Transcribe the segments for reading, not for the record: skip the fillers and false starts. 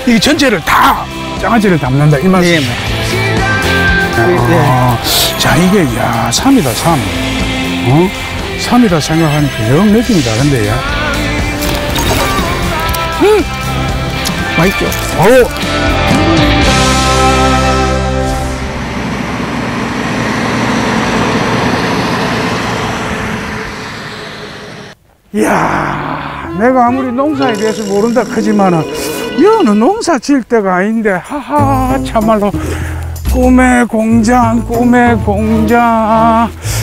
이 전체를 다 장아찌를 담는다 이 말씀. 네. 자, 이게 야 3이다 3. 3이다 생각하니까 영 느낌이 다른데 야. 맛있죠? 이야, 내가 아무리 농사에 대해서 모른다 하지만은 여는 농사 지을 때가 아닌데 하하 참말로 꿈의 공장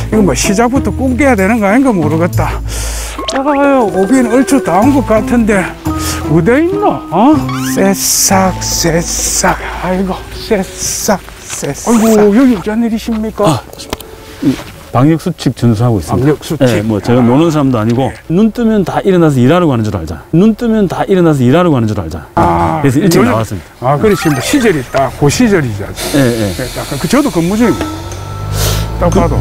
이거 뭐 시작부터 꿈 깨야 되는 거 아닌가 모르겠다. 아유, 오긴 얼추 다 온 것 같은데 어디 있노? 새싹 아이고 새싹 아이고 여기 어쩐 일이십니까? 방역수칙 준수하고 있습니다. 방역수칙. 네, 뭐 제가 노는 사람도 아니고 눈 뜨면 다 일어나서 일하러 가는 줄 알자. 눈 뜨면 다 일어나서 일하러 가는 줄 알자. 그래서 일찍 나왔습니다. 그렇지. 뭐 시절이 딱 그 시절이지. 네. 저도 근무 중입니다. 딱 봐도.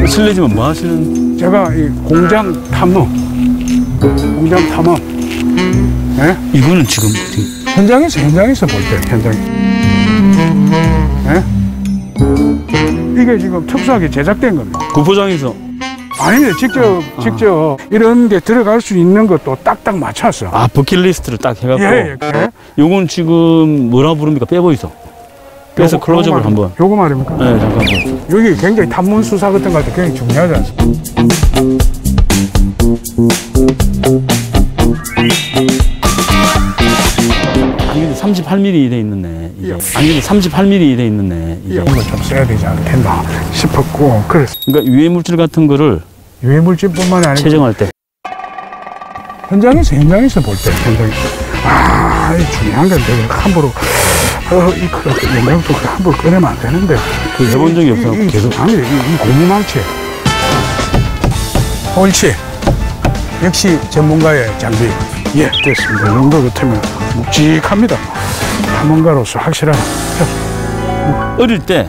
실례지만 뭐 하시는? 제가 이 공장 탐험. 예? 이거는 지금 현장에서 볼 때 현장에. 예? 이게 지금 특수하게 제작된 겁니다. 구포장에서 아니, 직접 이런 데 들어갈 수 있는 것도 딱딱 맞춰서. 버킷리스트를 딱 해갖고. 예. 요건 지금 뭐라 부릅니까? 빼보이소. 그래서 클로즈업을 한번. 요거 말입니까? 네, 잠깐만. 여기 굉장히 탐문 수사 같은 거 할 때 굉장히 중요하지 않습니까? 아니 근데 38mm 돼 있는데 이게. 아니 근데 38mm 돼 있는데 이게. 이런 걸 좀 써야 되지 않겠나 싶었고 그래서. 그러니까 유해 물질 같은 거를 유해물질뿐만이 아니고 채정할 때 현장에서 볼 때 이 중요한 건데 함부로 이 영양도 함부로 꺼내면 안 되는데 해본 적이 없어 계속. 아니 이 고무망치 옳지. 역시 전문가의 장비. 예, 됐습니다. 이 정도 같으면 묵직합니다. 탐험가로서 확실한. 어릴 때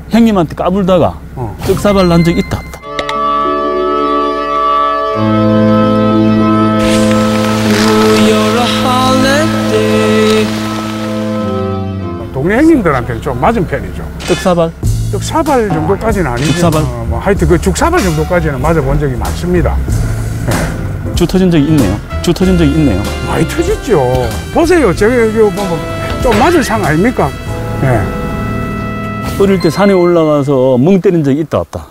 형님한테 까불다가 떡사발 난 적 있다 없다? 동네 형님들한테는 좀 맞은 편이죠. 떡사발? 떡사발 정도까지는 아니죠. 죽사발? 뭐 하여튼 그 죽사발 정도까지는 맞아본 적이 많습니다. 주 터진 적이 있네요. 많이 터졌죠. 보세요. 제가 여기 보면 좀 맞을 상 아닙니까? 예. 어릴 때 산에 올라가서 멍 때린 적이 있다 없다?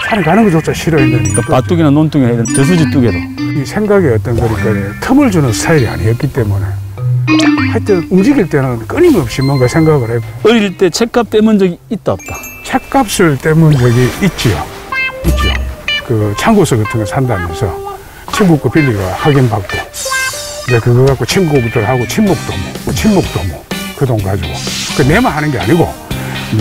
산에 가는 것조차 싫어했는데. 그러니까 밭둑이나 논둑이나 저수지 뚝에도. 이 생각에 어떤 거니까 틈을 주는 스타일이 아니었기 때문에 하여튼 움직일 때는 끊임없이 뭔가 생각을 했고. 어릴 때 책값 떼문 적이 있다 없다? 책값을 떼문 적이 있지요. 그 참고서 같은 거 산다면서 친구 거 빌리고 확인받고 이제 그거 갖고 친구들하고 친목도모 그 돈 가지고 그 내만 하는 게 아니고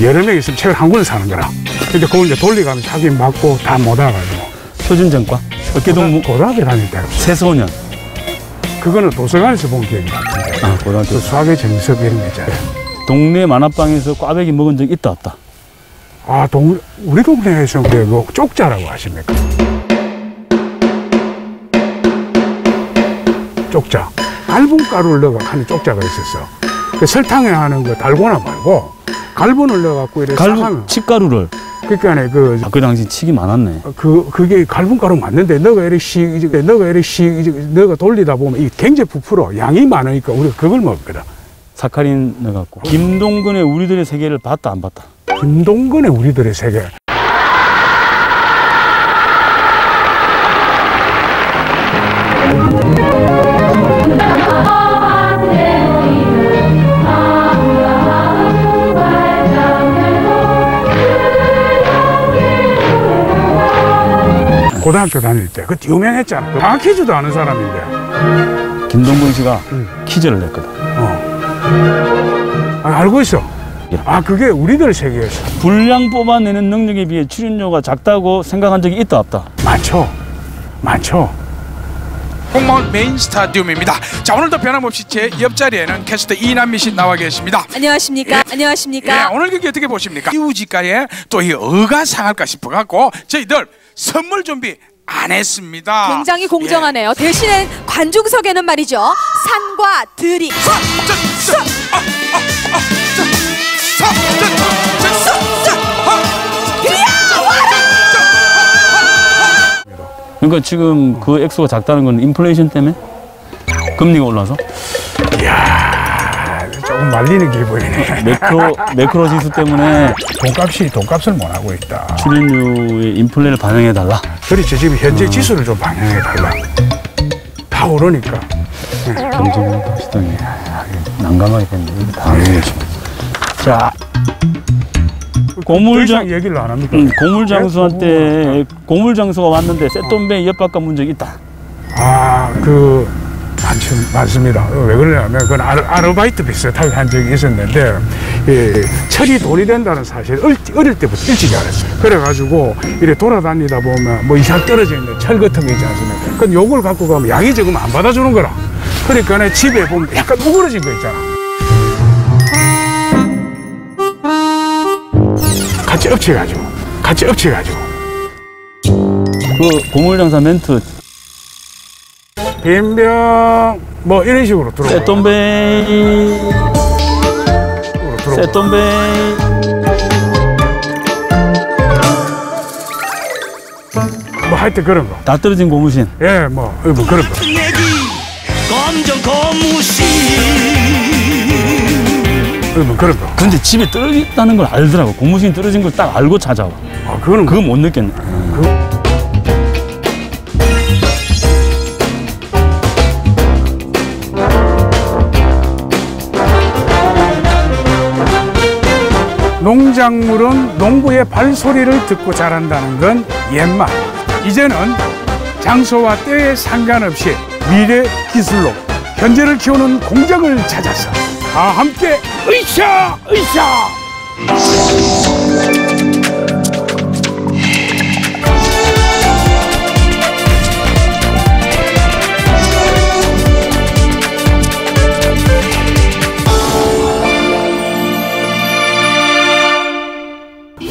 여러 명 있으면 책을 한 권을 사는 거라. 근데 그걸 이제 돌려가면서 확인받고 다 못 와가지고. 표준전과? 어깨동무? 고등학교 다닐 때 새소년? 그거는 도서관에서 본 기억이 같은데. 고등학교. 그 수학의 정석 이런 거 있잖아요. 동네 만화방에서 꽈배기 먹은 적 있다 없다? 우리 동네에서는 그 쪽자라고 아십니까? 쪽자. 갈분 가루를 넣어 하는 쪽자가 있었어. 그 설탕에 하는 거 달고나 말고 갈분을 넣어갖고 이렇게 싹하면. 칡가루를. 그러니까 그 당시 칡이 많았네. 그게 갈분 가루 맞는데 너가 돌리다 보면 이게 굉장히 부풀어. 양이 많으니까 우리가 그걸 먹거든. 사카린 넣어갖고. 김동근의 우리들의 세계를 봤다 안 봤다? 김동근의 우리들의 세계. 고등학교 다닐 때 그때 유명했잖아. 다 퀴즈도 아는 사람인데. 김동근 씨가 퀴즈를 냈거든. 알고 있어. 그게 우리들 세계였어. 분량 뽑아내는 능력에 비해 출연료가 작다고 생각한 적이 있다 없다? 많죠. 공무원 메인 스타디움입니다. 자, 오늘도 변함없이 제 옆자리에는 캐스터 이남미 씨 나와 계십니다. 안녕하십니까? 안녕하십니까? 오늘 경기 어떻게 보십니까? 이우지가에 또 이 어가 상할까 싶어갖고 저희들 선물 준비 안 했습니다. 굉장히 공정하네요. 대신에 관중석에는 말이죠. 산과 들이. 그러니까 지금 그 액수가 작다는 건 인플레이션 때문에? 금리가 올라서? 이야, 조금 말리는 기분이네. 매크로 지수 때문에 돈값을 못 하고 있다. 출연료의 인플레를 반영해 달라. 그렇지, 지금 현재 지수를 좀 반영해 달라. 다 오르니까. 경쟁 시장이 난감하게 됐네. 이게 다 알려야지. 자, 고물장 얘기를 안 합니까? 고물장수한테 고물장수가 왔는데 쇳돈뱅이 엿바꿔 문 적이 있다. 많습니다. 왜 그러냐면 그건 아르바이트 비슷하게 한 적이 있었는데 철이 돈이 된다는 사실 어릴 때부터 일찍 알았어요. 그래가지고 이렇게 돌아다니다 보면 뭐 이상 떨어져 있는 철 같은 거 있지 않습니까? 그건 요걸 갖고 가면 양이 적으면 안 받아주는 거라. 그러니까 집에 보면 약간 우그러진 거 있잖아. 같이 엎쳐가지고 그 고물장사 멘트 빈병 뭐 이런 식으로 들어오고 쇳돈뱅이 뭐 하여튼 그런 거. 다 떨어진 고무신. 예, 뭐 그런 거. 뭐 그런 거. 근데 집에 떨어졌다는 걸 알더라고. 고무신 떨어진 걸 딱 알고 찾아와. 그거는 그거 못 느꼈네. 농작물은 농부의 발소리를 듣고 자란다는 건 옛말. 이제는 장소와 때에 상관없이 미래 기술로 현재를 키우는 공장을 찾아서 다 함께 으쌰!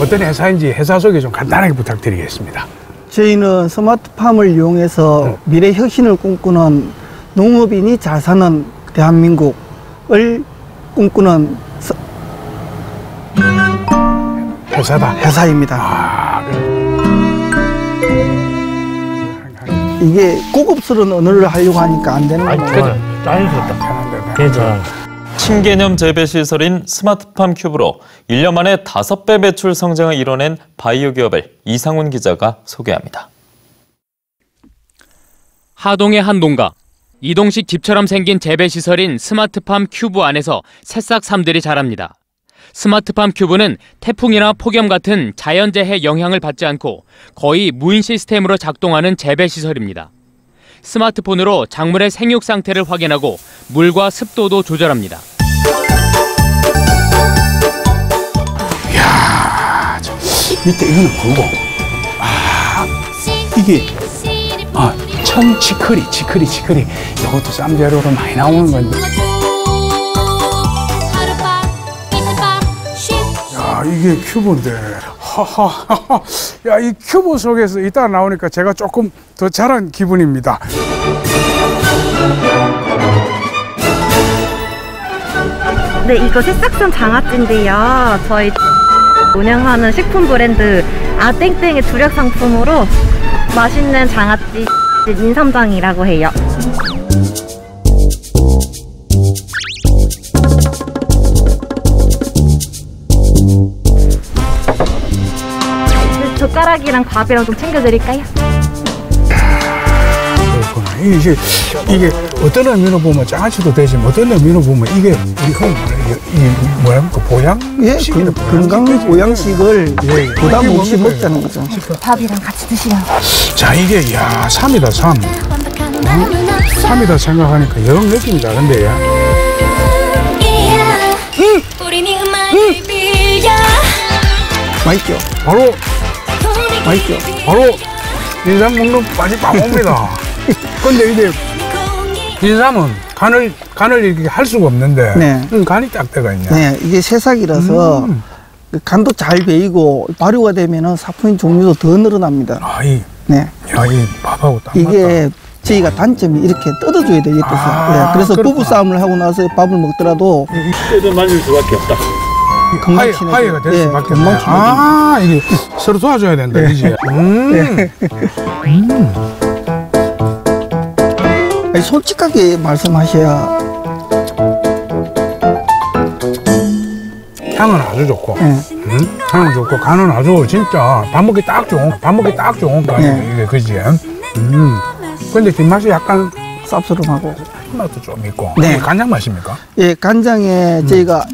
어떤 회사인지 회사 소개 좀 간단하게 부탁드리겠습니다. 저희는 스마트팜을 이용해서 미래 혁신을 꿈꾸는 농업인이 잘 사는 대한민국을 꿈꾸는 회사입니다. 이게 고급스러운 언어를 하려고 하니까 안 되는 거예요. 자연스럽다. 괜찮아. 신개념 재배 시설인 스마트팜 큐브로 1년 만에 5배 매출 성장을 이뤄낸 바이오 기업을 이상훈 기자가 소개합니다. 하동의 한 농가. 이동식 집처럼 생긴 재배 시설인 스마트팜 큐브 안에서 새싹삼들이 자랍니다. 스마트팜 큐브는 태풍이나 폭염 같은 자연재해 영향을 받지 않고 거의 무인 시스템으로 작동하는 재배 시설입니다. 스마트폰으로 작물의 생육 상태를 확인하고 물과 습도도 조절합니다. 이야, 밑에 이거는 뭐고? 이게 청치커리. 이것도 쌈재료로 많이 나오는 건데. 야, 이게 큐브인데. 야, 이 큐브 속에서 이따 나오니까 제가 조금 더 잘한 기분입니다. 네, 이거 새싹선 장아찌인데요. 저희 운영하는 식품 브랜드 아땡땡의 주력 상품으로 맛있는 장아찌 인삼장이라고 해요. 젓가락이랑 밥이랑 좀 챙겨드릴까요? 그렇구나. 이게 어떤 의미로 보면 장아찌도 되지만 어떤 의미로 보면 이게 우리 뭐랄까 보양? 예, 건강 보양식을 부담 없이 먹자는 거죠. 밥이랑 같이 드시면. 자, 이게 삼이다, 삼. 삼이다 생각하니까 영 느낌이 다른데, 야. 맛있죠? 바로 인삼 먹는 맛이 빡 옵니다. 근데 이게 인삼은 간을 이렇게 할 수가 없는데 네. 간이 딱 들어가 있냐. 네, 이게 새싹이라서 간도 잘 배이고 발효가 되면은 사포닌 종류도 더 늘어납니다. 네. 야, 이 밥하고 딱 이게 저희가 단점이 이렇게 뜯어줘야 돼요, 옆에서. 아, 그래서 그렇구나. 부부싸움을 하고 나서 밥을 먹더라도 뜯어 말릴 수밖에 없다. 금방 하이가 될 수밖에 없네. 금방 아, 이게 서로 도와줘야 된다, 그지? 아니, 솔직하게 말씀하셔야. 향은 아주 좋고, 네. 향은 좋고, 간은 아주 진짜 밥 먹기 딱 좋은 간이에요, 네. 이게, 그지? 근데 뒷맛이 약간 쌉스름하고. 맛도 좀 있고. 네. 이게 간장 맛입니까? 예, 간장에 저희가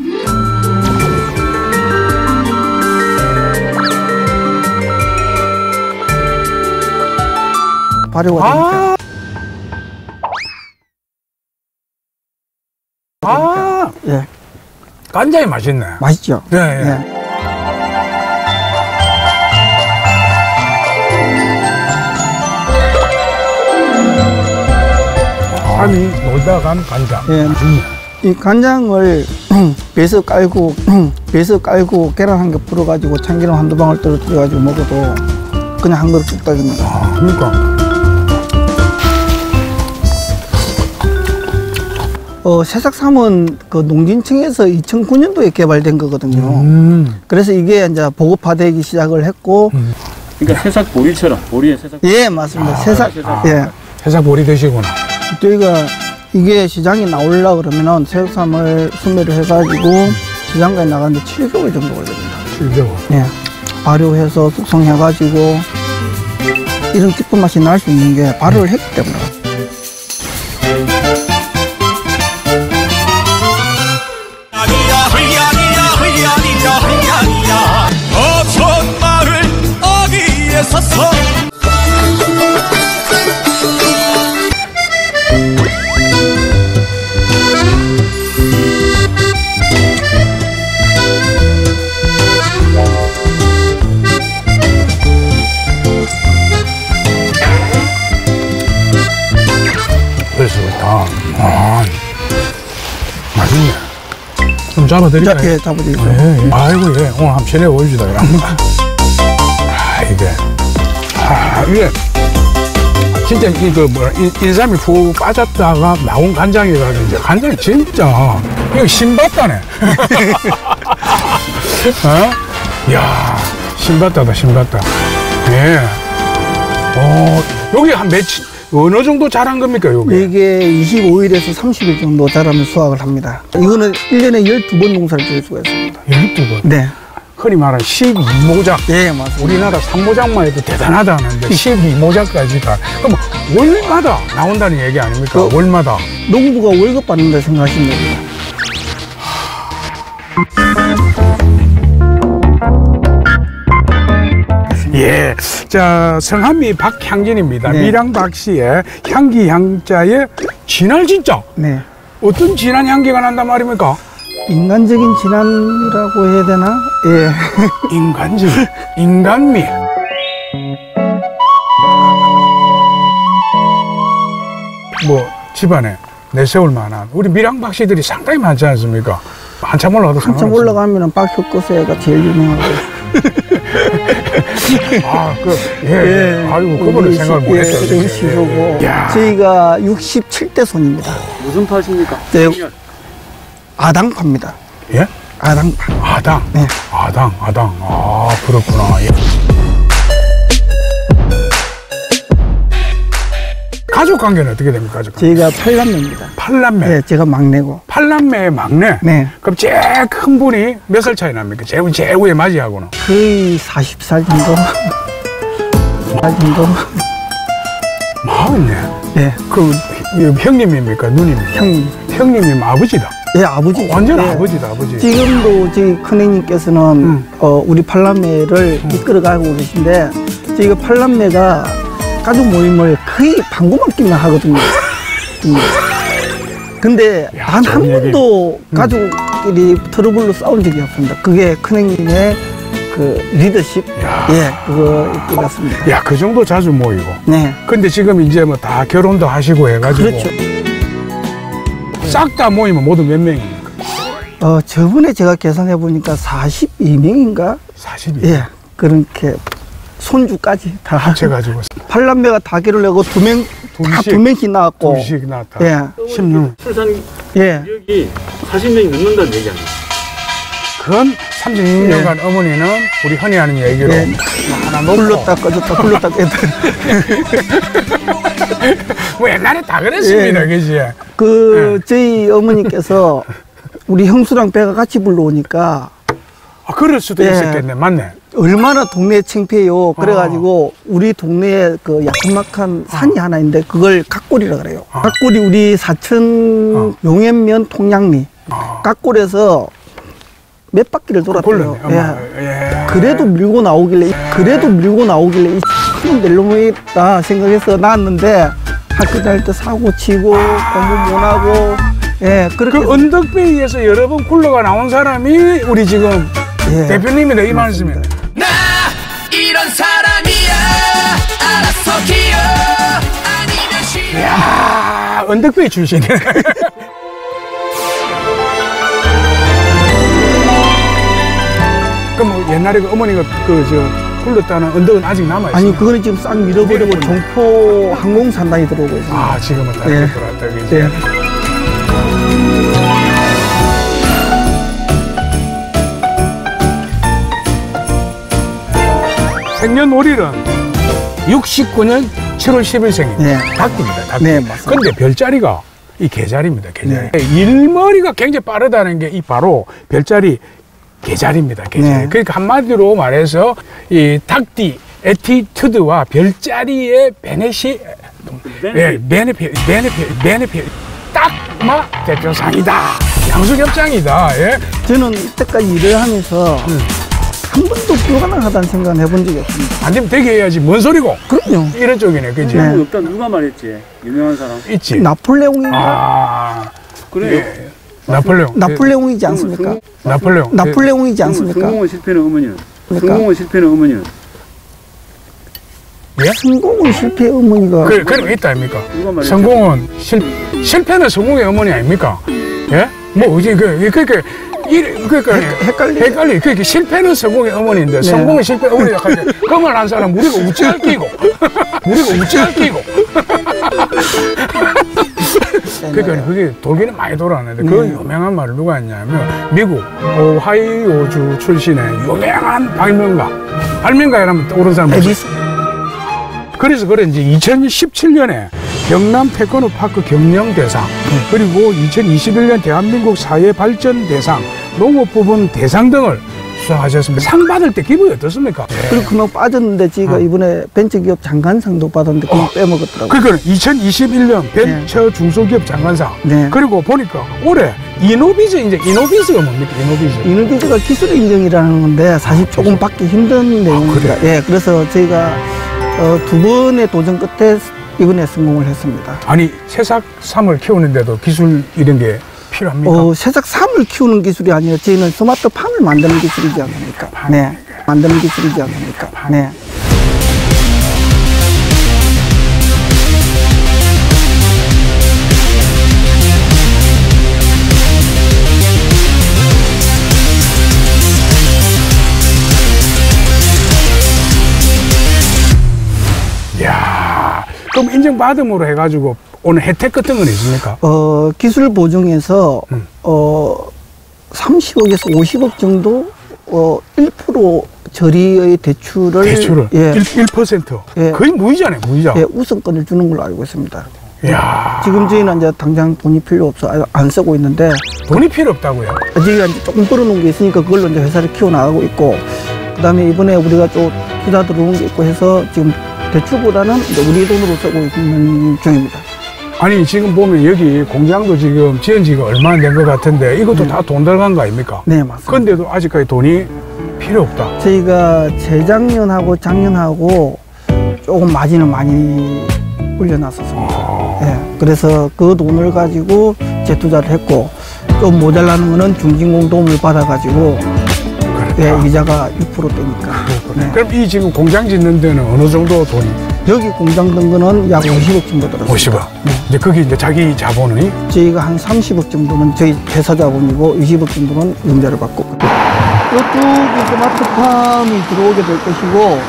발효가 되니까. 예, 간장이 맛있네. 맛있죠? 예, 예. 예. 삶이 놀다 간 간장. 예. 맛있네. 이 간장을 배서 깔고 계란 한 개 풀어가지고 참기름 한두 방울 떨어뜨려가지고 먹어도 그냥 한 그릇 뚝딱입니다. 아, 그러니까. 새싹삼은 그 농진청에서 2009년도에 개발된 거거든요. 그래서 이게 이제 보급화되기 시작을 했고, 그러니까 새싹 보리처럼 보리의 새싹. 예, 맞습니다. 새싹, 예. 해사 보리 드시구나. 저희가 이게 시장에 나오려고 그러면은 새싹삼을 수매를 해가지고 시장까지 나가는데 7개월 정도 걸립니다. 7개월. 예. 발효해서 숙성해가지고 이런 깊은 맛이 날 수 있는 게 발효를 했기 때문에. 어촌 마을 어귀에 서서 그렇습니다. 아, 맛있네. 좀 잡아드릴까요? 예, 잡아드릴게요. 예, 예. 아이고, 예. 오늘 한번 전해 보여주다. 이게. 진짜 이거 인삼이 푹 빠졌다가 나온 간장이라든지 간장이 진짜 이거 신봤다네. 어? 이야, 신봤다다, 신봤다. 예. 여기 한 며칠, 어느 정도 자란 겁니까, 여기? 이게 25일에서 30일 정도 자라면 수확을 합니다. 이거는 1년에 12번 농사를 지을 수가 있습니다. 12번. 네. 흔히 말하는 12모작. 예, 맞습니다. 우리나라 3모작만 해도 대단하다 하는데 12모작까지가. 그럼 월마다 나온다는 얘기 아닙니까? 월마다. 농부가 월급 받는다 생각하시면 됩니다. 예. 자, 성함이 박향진입니다. 네. 밀양박 씨의 향기 향자의 진할 진짜. 네. 어떤 진한 향기가 난단 말입니까? 인간적인 진함이라고 해야 되나? 예. 인간적, 인간미. 뭐 집안에 내세울 만한 우리 밀양박 씨들이 상당히 많지 않습니까? 한참 올라가도 한참 올라가면은 박효거세가 제일 유명하고. 아, 예. 아이고, 그거를 생각을 못 했죠. 우리 시소고. 야. 저희가 67대 손입니다. 무슨 팥입니까? 네. 아당파입니다. 예? 아당파. 아당. 네. 아당. 아, 그렇구나. 예. 가족 관계는 어떻게 됩니까? 가족 관계? 저희가 8남매입니다. 8남매. 네, 제가 막내고. 8남매의 막내. 네. 그럼 제일 큰 분이 몇 살 차이 납니까? 제일 위에 맞이하고는. 거의 40살 정도. 40살 정도. 마흔네. 네. 그 형님입니까? 누님입니까? 형님. 형님이면 아버지다. 예, 아버지. 완전 네. 아버지다, 아버지. 지금도 저희 큰애님께서는 우리 8남매를 이끌어가고 계신데 저희가 8남매가 가족 모임을 거의 방구만 하거든요. 근데 야, 단 한 좋은 얘기. 번도 가족끼리 트러블로 싸운 적이 없습니다. 그게 큰형님의 그 리더십, 야. 예, 그거 같습니다. 야, 그 정도 자주 모이고. 네, 근데 지금 이제 뭐 다 결혼도 하시고 해가지고. 그렇죠. 싹 다 모이면 모두 몇 명입니까? 저번에 제가 계산해 보니까 42명인가? 42명. 예, 그렇게 손주까지 다 합쳐가지고 8남매가 다 결혼을 하고 두 명씩 낳았고. 둘씩 낳았다. 예. 16. 출산 예. 여기 40명이 넘는다는 얘기 아니에요? 그건 36년간 어머니는 우리 흔히 하는 얘기로 예. 하나 놓고 불렀다 꺼졌다 불렀다 껐다. 뭐 옛날에 다 그랬습니다. 그지? 저희 어머니께서 우리 형수랑 배가 같이 불러오니까 그럴 수도 있었겠네. 맞네. 얼마나 동네에 창피해요. 그래가지고 우리 동네에 그 야큼막한 산이 하나 있는데 그걸 각골이라 그래요. 각골이 우리 사천 용현면 통양리 각골에서 몇 바퀴를 돌았대요. 예. 그래도 밀고 나오길래 이 낼놈이다 생각해서 나왔는데 학교 다닐 때 사고 치고 공부 못하고 그렇게 그 언덕배기에서 여러 번 굴러가 나온 사람이 우리 지금 대표님이다 이 말씀이에요. 나 이런 사람이야 알아서 기어 아니면 싫어. 이야 언덕배기 출신이네. 그럼 뭐 옛날에 그 어머니가 굴렀다는 언덕은 아직 남아있어요? 아니 그거는 지금 싹 밀어버리고 종포 항공산단이 들어오고 있습니다. 지금은 다 들어왔다 그지? 생년월일은 69년 7월 10일생입니다. 닭입니다. 닭. 네, 맞습니다. 근데 별자리가 이 개자리입니다. 개자리. 일머리가 굉장히 빠르다는 게 이 바로 별자리 개자리입니다. 개자리. 그러니까 한마디로 말해서 이 닭띠 에티튜드와 별자리의 베네핏 딱마 대표상이다. 양수겹장이다. 저는 이때까지 일을 하면서 한 번도 불가능하다는 생각은 해본 적이 없습니다. 안 되면 되게 해야지. 뭔 소리고? 그럼요. 이런 쪽이네. 그지? 없다 누가 말했지? 유명한 사람? 있지. 나폴레옹인가? 그래요? 나폴레옹이지 않습니까? 나폴레옹이지 않습니까? 성공은 실패는 어머니는? 그러니까. 성공은 실패는 어머니는? 성공은 실패의 어머니가. 그런 거 있다 아닙니까? 누가 말했지? 성공은 실패는 성공의 어머니 아닙니까? 예? 뭐 어제 그러니까 헷갈리. 그러니까 실패는 성공의 어머니인데 성공은 실패의 어머니가 가지고 그 말 한 사람 우리가 우찌할 끼고 그러니까 그게 돌기는 많이 돌았는데 그 유명한 말을 누가 했냐면 미국 오하이오주 출신의 유명한 발명가라면 떠오르는 사람 그래서 그런지 2017년에 경남 테크노파크 경영대상 그리고 2021년 대한민국 사회발전대상 농업부문 대상 등을 수상하셨습니다. 상 받을 때 기분이 어떻습니까? 그리고 그만 빠졌는데 제가 이번에 벤처기업 장관상도 받았는데 그거 빼먹었더라고요. 그러니까 2021년 벤처 중소기업 장관상 그리고 보니까 올해 이노비즈가 뭡니까? 이노비즈가 기술 인정이라는 건데 사실 조금 받기 힘든 내용입니다. 그래서 저희가 두 번의 도전 끝에 이번에 성공을 했습니다. 아니 새싹삼을 키우는데도 기술 이런 게 필요합니까? 새싹삼을 키우는 기술이 아니라 저희는 스마트팜을 만드는 기술이지 않습니까? 만드는 기술이지 않습니까? 이야, 그럼 인정받음으로 해가지고 오늘 혜택 같은 건 있습니까? 기술 보증에서 30억에서 50억 정도 1% 저리의 대출을 1%? 거의 무이자네, 무이자. 우선권을 주는 걸로 알고 있습니다. 이야. 지금 저희는 이제 당장 돈이 필요 없어 안 쓰고 있는데. 돈이 필요 없다고요? 저희가 이제 조금 벌어놓은 게 있으니까 그걸로 이제 회사를 키워나가고 있고, 그다음에 이번에 우리가 또 투자 들어온 게 있고 해서 지금 대출보다는 이제 우리 돈으로 쓰고 있는 중입니다. 아니 지금 보면 여기 공장도 지금 지은 지가 얼마 안 된 것 같은데 이것도 다 돈 들어간 거 아닙니까? 네, 맞습니다. 그런데도 아직까지 돈이 필요 없다. 저희가 재작년하고 작년하고 조금 마진을 많이 올려놨었습니다. 그래서 그 돈을 가지고 재투자를 했고, 좀 모자라는 거는 중진공 도움을 받아가지고 이자가 6%대니까. 그럼 이 지금 공장 짓는 데는 어느 정도 돈이? 여기 공장 든 거는 약 50억 정도 들었습니다. 50억? 이제 거기 이제 자기 자본이? 저희가 한 30억 정도는 저희 회사 자본이고 20억 정도는 융자를 받고. 이쪽이 스마트팜이 들어오게 될 것이고,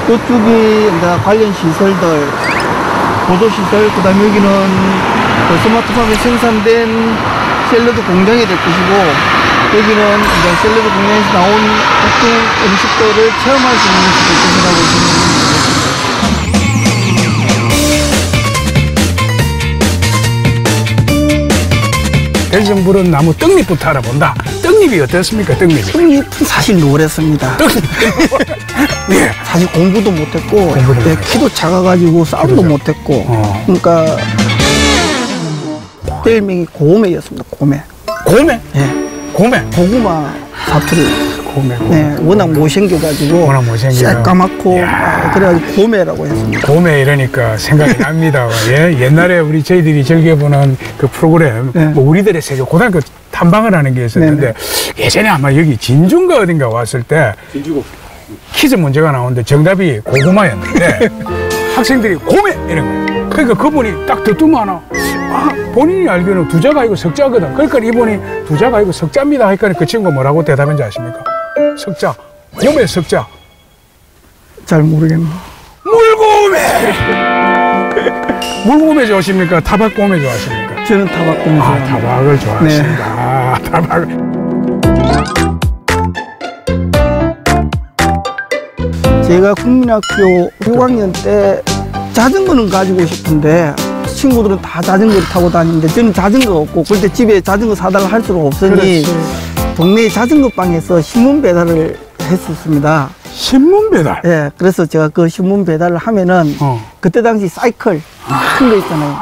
그쪽이 이제 관련 시설들, 보도시설, 그 다음에 여기는 그 스마트팜에 생산된 샐러드 공장이 될 것이고, 여기는 이제 샐러드 공장에서 나온 각종 음식들을 체험할 수 있는 곳이 될 것이라고 생각합니다. 대성부른 나무 떡잎부터 알아본다. 떡잎이 어떻습니까? 떡잎이. 떡잎은 사실 노랬습니다. 예. 사실 공부도 못했고, 네, 키도 작아가지고 싸움도 못했고, 그러니까 별명이 고매였습니다. 고매. 고매? 예. 고매. 고구마 사투리. 고매. 네, 워낙 못생겨가지고, 워낙 못생겨. 새까맣고, 그래가지고 고매라고 했습니다. 고매 이러니까 생각이 납니다. 예? 옛날에 저희들이 즐겨보는 그 프로그램, 네. 뭐 우리들의 세계 고등학교 탐방을 하는 게 있었는데, 예전에 아마 여기 진주인가 어딘가 왔을 때, 퀴즈 문제가 나오는데 정답이 고구마였는데, 학생들이 고매! 이런 거예요. 그러니까 그분이 딱 듣더만 본인이 알기로는 두자가 아니고 석자거든. 그러니까 이분이 두자가 아니고 석자입니다. 하니까 그 친구가 뭐라고 대답했는지 아십니까? 석자. 고매 석자. 잘 모르겠네요. 물고매! 물고매 좋아하십니까? 타박고매 좋아하십니까? 저는 타박고매 좋아합니다. 타박을 좋아하신다. 네. 타박을. 제가 국민학교 6학년 때 자전거는 가지고 싶은데 친구들은 다 자전거를 타고 다니는데 저는 자전거가 없고 그때 집에 자전거 사달라 할 수가 없으니 동네 자전거방에서 신문 배달을 했었습니다. 신문 배달? 예, 그래서 제가 그 신문 배달을 하면은 그때 당시 사이클 큰 거 있잖아요.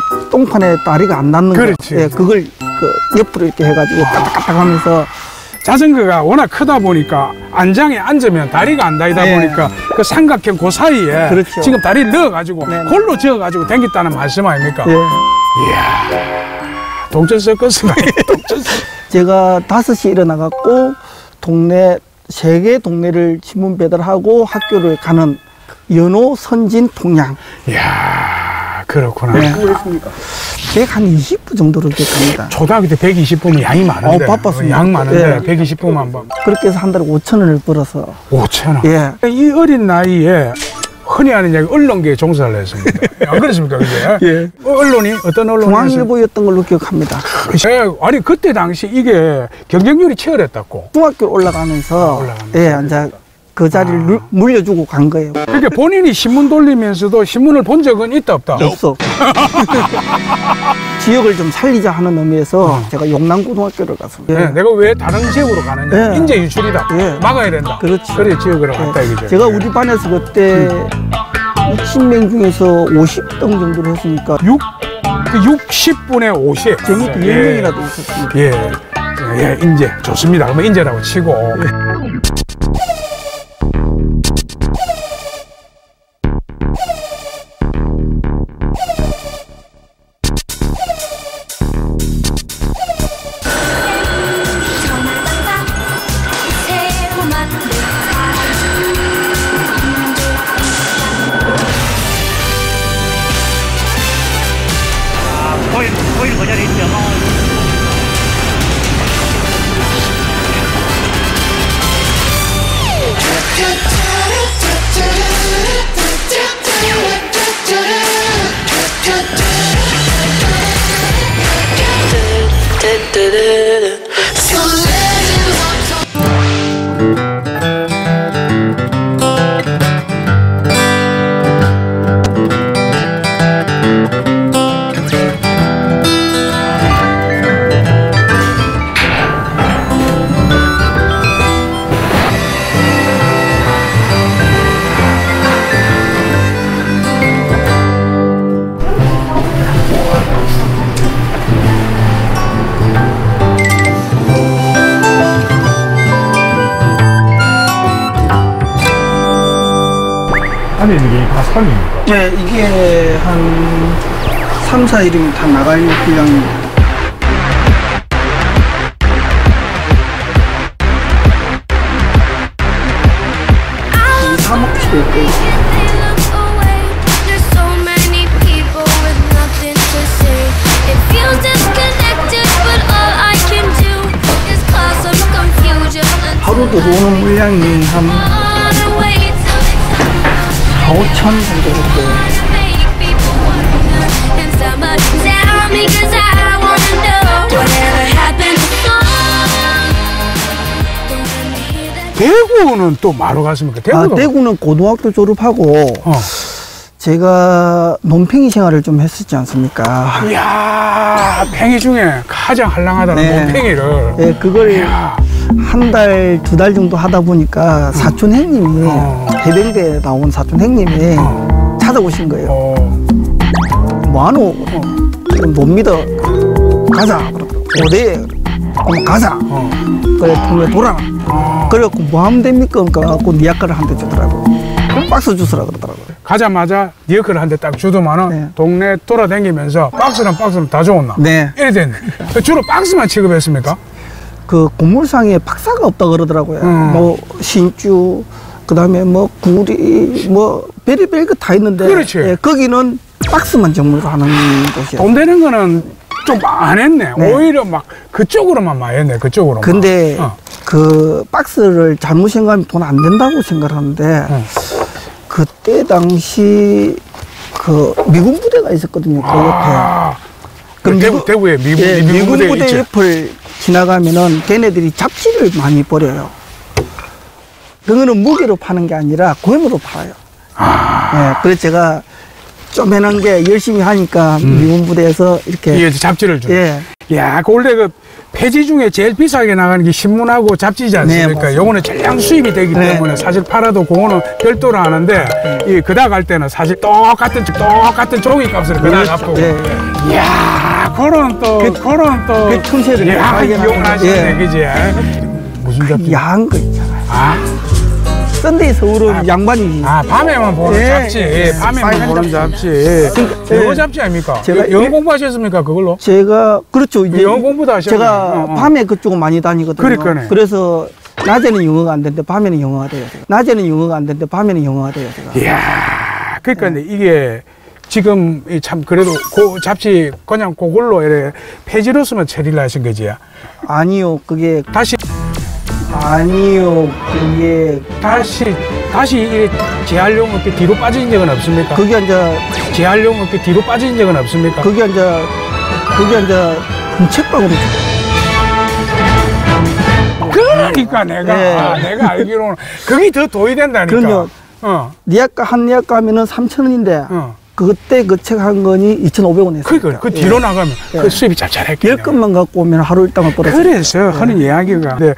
그 똥판에 다리가 안 닿는 거. 예, 그걸 그 옆으로 이렇게 해가지고 까딱까딱 하면서 자전거가 워낙 크다 보니까 안장에 앉으면 다리가 안 닿이다 보니까 그 삼각형 그 사이에 그렇죠. 지금 다리를 넣어가지고 골로 지어가지고 댕겼다는 말씀 아닙니까? 예. 이야, 동전 섞었으나 동전 제가 5시에 일어나갖고 동네 3개 동네를 신문 배달하고 학교를 가는 연호 선진 통양. 이야, 그렇구나. 네. 120부 정도로 갑니다. 초등학교 때 120부면 양이 많은데. 바빴습니다. 양 많은데 예. 120부만 봐. 그렇게 해서 한 달에 5,000원을 벌어서. 5,000원? 예. 이 어린 나이에 흔히 하는 얘기 언론계에 종사를 했습니다. 안 그렇습니까, 그게? 예. 언론이 어떤 언론이? 중앙일보였던 걸로 기억합니다. 아니 그때 당시 이게 경쟁률이 치열했다고. 중학교 올라가면서 예, 이제 그 자리를 물려주고 간 거예요. 그러니까 본인이 신문 돌리면서도 신문을 본 적은 있다 없다? 없어. 지역을 좀 살리자 하는 의미에서 제가 용남고등학교를 갔습니다. 네, 내가 왜 다른 지역으로 가느냐? 인재 유출이다. 막아야 된다. 그렇지. 그래 지역으로 갔다 이거죠. 제가 우리 반에서 그때 60명 중에서 50등 정도를 했으니까 60분의 50. 재밌게 10명이라도 있었습니다. 예, 인재 좋습니다. 그러면 인재라고 치고. 오일 그 자리에 있죠. 안에 있는 게 가스판입니까? 네, 이게 한 3, 4일이면 다 나갈 분량입니다. 하루 들어오는 물량이 한 5천 정도 이렇게. 대구는 또 뭐로 갔습니까? 대구는 고등학교 졸업하고 제가 논팽이 생활을 좀 했었지 않습니까? 이야, 팽이 중에 가장 한량하다는 네. 논팽이를. 네, 그걸 한 달, 2달 정도 하다 보니까 사촌 형님이 해병대에 나온 사촌 형님이 찾아오신 거예요. 뭐하노? 못 믿어. 가자. 그러더라고. 어디에? 그럼 가자. 그래, 동네 돌아라. 그래갖고 뭐 하면 됩니까? 그러니까 네 약과를 한 대 주더라고. 박스 주스라 그러더라고요. 가자마자 네 역할을 한 대 딱 주더만은 네. 동네 돌아다니면서 박스랑 다 줘온나. 네. 이래 됐네. 주로 박스만 취급했습니까? 그 곡물상에 박사가 없다 그러더라고요. 뭐 신주, 그다음에 뭐 구리, 뭐 별의별 거 다 있는데. 그렇지. 예, 거기는 박스만 전문으로 하는 곳이에요. 돈 되는 거는 좀 안 했네. 네. 오히려 막 그쪽으로만 많이 했네. 그쪽으로만. 근데 그 박스를 잘못 생각하면 돈 안 된다고 생각하는데 그때 당시 그 미군 부대가 있었거든요. 그 옆에. 그럼 대구에 미군 부대 있지? 옆을 지나가면은 걔네들이 잡지를 많이 버려요. 그거는 무게로 파는 게 아니라 고임으로 팔아요. 예, 그래서 제가 쪼매난 게 열심히 하니까 미군 부대에서 이렇게 예, 잡지를 줘. 예. 야, 그 원래 그 폐지 중에 제일 비싸게 나가는 게 신문하고 잡지지 않습니까? 네, 요거는 전량 수입이 되기 네. 때문에 사실 팔아도 그거는 별도로 하는데 이 그다 갈 때는 사실 똑같은 종이 값을 그다 갚고. 예. 이야, 그런 또 그 틈새를 야, 발견하는 이용하시네, 예. 그지? 무슨 잡지? 야한 거 있잖아요. 아, 썬데이 서울은 양반이지. 밤에만 보는 예. 잡지. 밤에만 사이한 보는 잡지. 그러니까, 영어 예. 잡지 아닙니까? 제가 영어 예. 공부하셨습니까, 그걸로? 제가 그렇죠. 이제 영어 공부도 하셨네. 제가 밤에 그쪽은 많이 다니거든요. 그러니까네. 그래서 낮에는 영어가 안 되는데 밤에는 영어가 돼요. 제가. 낮에는 영어가 안 되는데 밤에는 영어가 돼요. 제가. 이야, 그러니까 근데 이게 지금 이 참 그래도 그 잡지 그냥 그걸로 이렇게 폐지로서만 처리를 하신 거지. 아니요, 그게 다시 아니요, 그게 이 재활용 이렇게 뒤로 빠진 적은 없습니까? 그게 이제 재활용 이렇게 뒤로 빠진 적은 없습니까? 그게 이제 책방으로. 그러니까 내가 알기로는 그게 더 도움이 된다니까. 그럼요. 니아까 한 니아까 하면은 3,000원인데 그때 그 책 한 권이 2,500원 했어요. 그러니까 그 뒤로 나가면 그 수입이 짭짤했겠네. 10건만 갖고 오면 하루 일당을 벌었어요. 그래서 하는 이야기가 저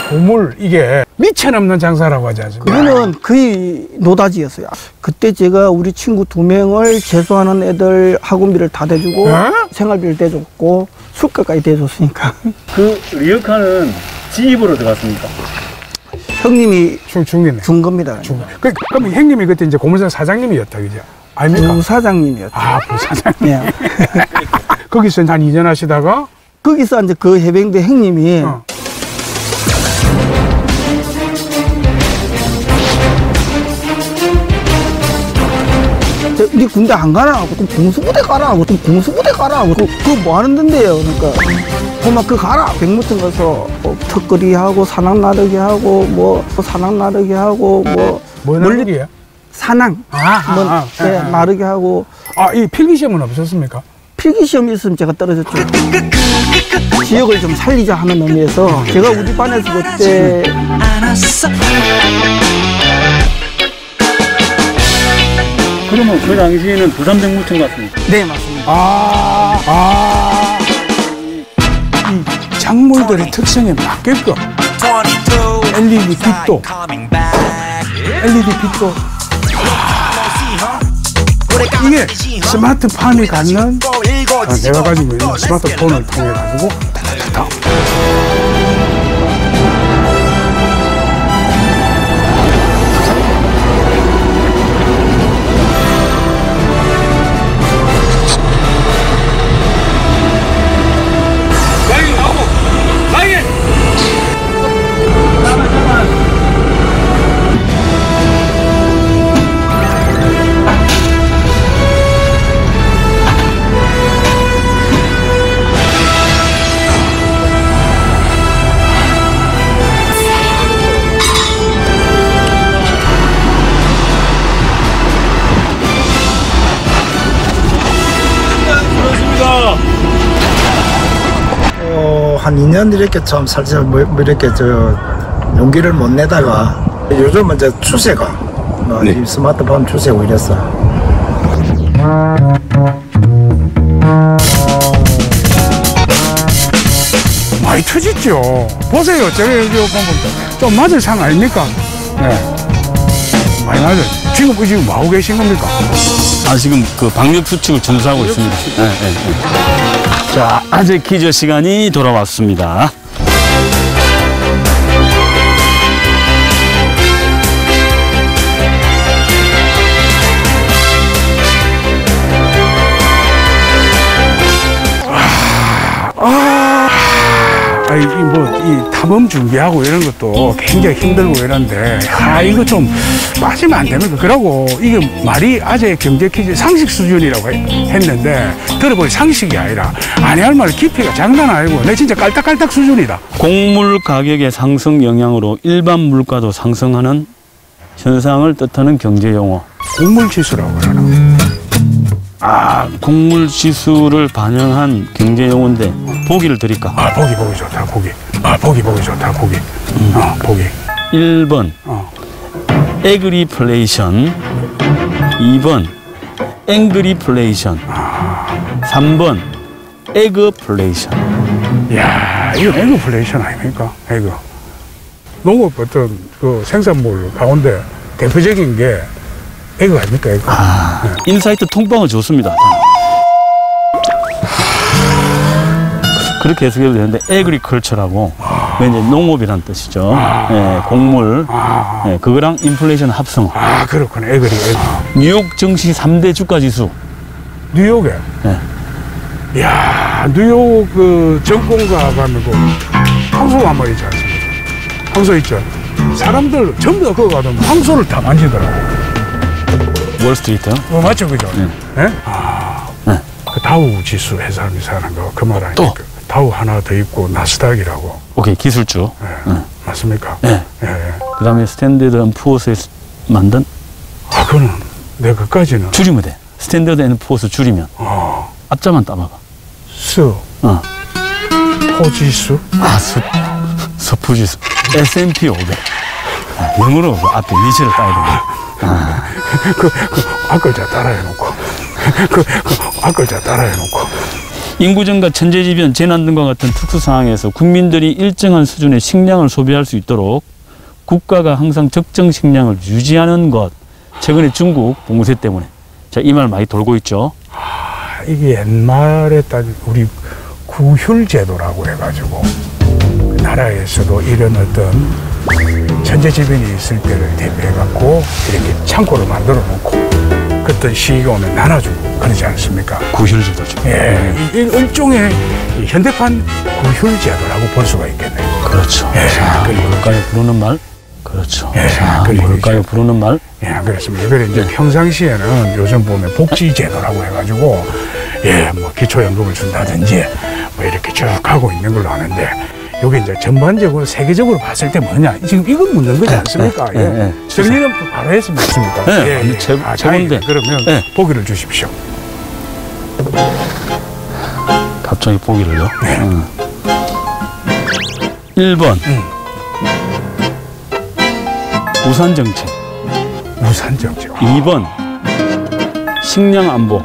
고물 이게 미쳐넘는 장사라고 하지 않습니까? 그거는 거의 노다지였어요. 그때 제가 우리 친구 2명을 재수하는 애들 학원비를 다 대주고 생활비를 대줬고 술값까지 대줬으니까. 그 리어카는 지입으로 들어갔습니까? 형님이 중이네. 준 겁니다. 그럼 형님이 그때 이제 고물상 사장님이었다, 그죠? 아닙니까? 부사장님이었죠. 부사장님. 예. 거기서 한 2년 하시다가? 거기서 이제 그 해병대 형님이 네 군대 안 가나? 그럼 공수부대 가라. 그럼 공수부대 가라. 그거 뭐 하는 데인데요? 그러니까 그만 그 가라. 백무청 가서 턱걸이 하고 산악 나르기 하고 뭐 산악 나르기 하고 뭐 나르기예요? 산악. 나르기 하고. 이 필기시험은 없었습니까? 필기시험이 있으면 제가 떨어졌죠. 지역을 좀 살리자 하는 의미에서 제가 우리 반에서 그때 그러면 그 당시에는 부산 백무청 같습니까? 네, 맞습니다. 이 작물들의 특성에 맞게끔 LED 빛도 이게 스마트팜이 갖는 내가 가지고 있는 스마트폰을 통해 가지고 한 2년 이렇게 좀 살짝 뭐 이렇게 용기를 못 내다가 요즘은 이제 추세가 이 스마트폰 추세고 이랬어. 많이 터졌죠. 보세요. 제가 여기 보면 좀 맞을 상 아닙니까? 네. 많이 맞아요. 지금 뭐 하고 계신 겁니까? 지금 그 방역 수칙을 준수하고 있습니다. 네. 자, 아재 퀴즈 시간이 돌아왔습니다. 이 탐험 준비하고 이런 것도 굉장히 힘들고 이런데, 이거 좀 빠지면 안 됩니까? 그러고 이게 말이 아재 경제 퀴즈 상식 수준이라고 했는데, 들어보니 상식이 아니라, 아니 할 말 깊이가 장난 아니고, 내 진짜 깔딱깔딱 수준이다. 곡물 가격의 상승 영향으로 일반 물가도 상승하는 현상을 뜻하는 경제 용어. 곡물 지수라고 그러나? 곡물 지수를 반영한 경제 용어인데 보기를 드릴까? 보기 좋다. 보기 좋다. 보기. 보기. 1번 에그리플레이션, 2번 앵그리플레이션, 3번 에그플레이션. 이야, 이거 에그플레이션 아닙니까? 에그. 농업 어떤 그 생산물 가운데 대표적인 게 에그 아닙니까? 에그. 인사이트 통방은 좋습니다. 그렇게 해석해도 되는데 에그리컬처라고 이제 농업이란 뜻이죠. 곡물. 그거랑 인플레이션 합성. 그렇구나. 에그. 뉴욕 증시 3대 주가 지수. 뉴욕에? 이야, 뉴욕 그 정권가 가면 그 황소가 한 마리 있지 않습니까? 황소 있죠? 사람들 전부 다 그거 가면 황소를 다 만지더라고. 월스트리트? 맞죠, 그죠? 그 다우 지수 회사에서 하는 거, 그 말 아닙니까? 또? 다우 하나 더 있고, 나스닥이라고. 오케이, 기술주. 맞습니까? 그 다음에 스탠더드 앤 푸어스에서 만든? 그거는, 내가 그까지는. 줄이면 돼. 스탠더드 앤 푸어스 줄이면. 앞자만 따봐봐. 포지수? 서푸지수. S&P 500. 영어로 그 앞에 위치를 따야 됩니다. 앞글자 따라해놓고. 앞글자 따라해놓고. 인구 증가, 천재지변, 재난 등과 같은 특수 상황에서 국민들이 일정한 수준의 식량을 소비할 수 있도록 국가가 항상 적정 식량을 유지하는 것. 최근에 중국 봉쇄 때문에. 자, 이 말 많이 돌고 있죠. 이게 옛말에 따지면 우리 구휼제도라고 해가지고 나라에서도 이런 어떤 천재지변이 있을 때를 대비해갖고 이렇게 창고를 만들어 놓고 그때 시기가 오면 나눠주고 그러지 않습니까? 구휼제도죠. 일종의 현대판 구휼제도라고 볼 수가 있겠네요. 그렇죠. 뭘까요? 부르는 말? 그렇죠. 뭘까요? 부르는 말? 그렇습니다. 이걸 이제 평상시에는 요즘 보면 복지제도라고 해가지고 뭐 기초연금을 준다든지 뭐 이렇게 쭉 하고 있는 걸로 아는데, 요게 이제 전반적으로 세계적으로 봤을 때 뭐냐, 지금 이건 묻는 거지 않습니까? 정리는 바로 했습니다. 최고인데. 그러면 보기를 주십시오. 갑자기 보기를요? 1번 우산정책. 2번 식량 안보.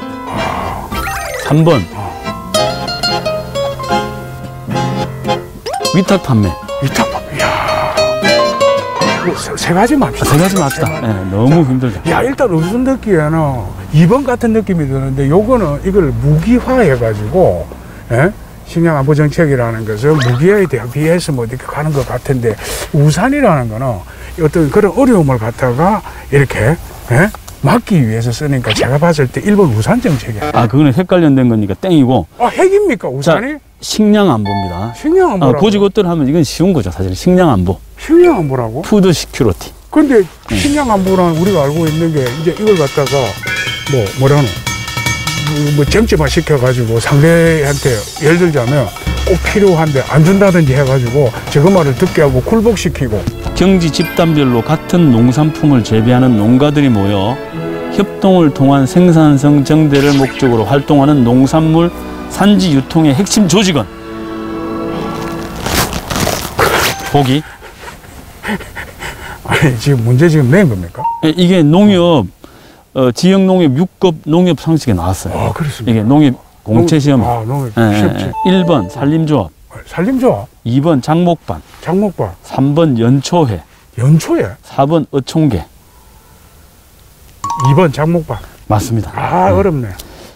3번 위탁 판매. 이야. 세 가지만 합시다. 세 가지만 합시다. 너무 힘들다. 일단 우선 듣기에는 2번 같은 느낌이 드는데, 요거는 이걸 무기화해가지고, 식량 안보 정책이라는 것은 무기화에 비해서 뭐 이렇게 가는 것 같은데, 우산이라는 거는 어떤 그런 어려움을 갖다가 이렇게, 막기 위해서 쓰니까 제가 봤을 때 1번 우산 정책이야. 그거는 핵 관련된 거니까 땡이고. 핵입니까, 우산이? 자, 식량 안보입니다. 식량 안보라고? 고지것들 하면 이건 쉬운 거죠, 사실. 식량 안보. 식량 안보라고? 푸드 시큐리티. 근데 식량 안보란 우리가 알고 있는 게 이제 이걸 갖다가 뭐라노? 뭐 정치만 시켜가지고 상대한테 예를 들자면 꼭 필요한데 안 준다든지 해가지고 저그 말을 듣게 하고 굴복시키고. 경지 집단별로 같은 농산품을 재배하는 농가들이 모여 협동을 통한 생산성 증대를 목적으로 활동하는 농산물 산지 유통의 핵심 조직은 보기. 아니, 지금 문제 지금 낸 겁니까? 이게 농협, 지역 농협 6급 농협 상식에 나왔어요. 아, 그렇습니까? 이게 농협 공채 시험. 농협 시험지. 1번 산림조합. 산림조합. 2번 장목반. 장목반. 3번 연초회. 연초회. 4번 어촌계. 2번 장목반. 맞습니다. 아, 어렵네.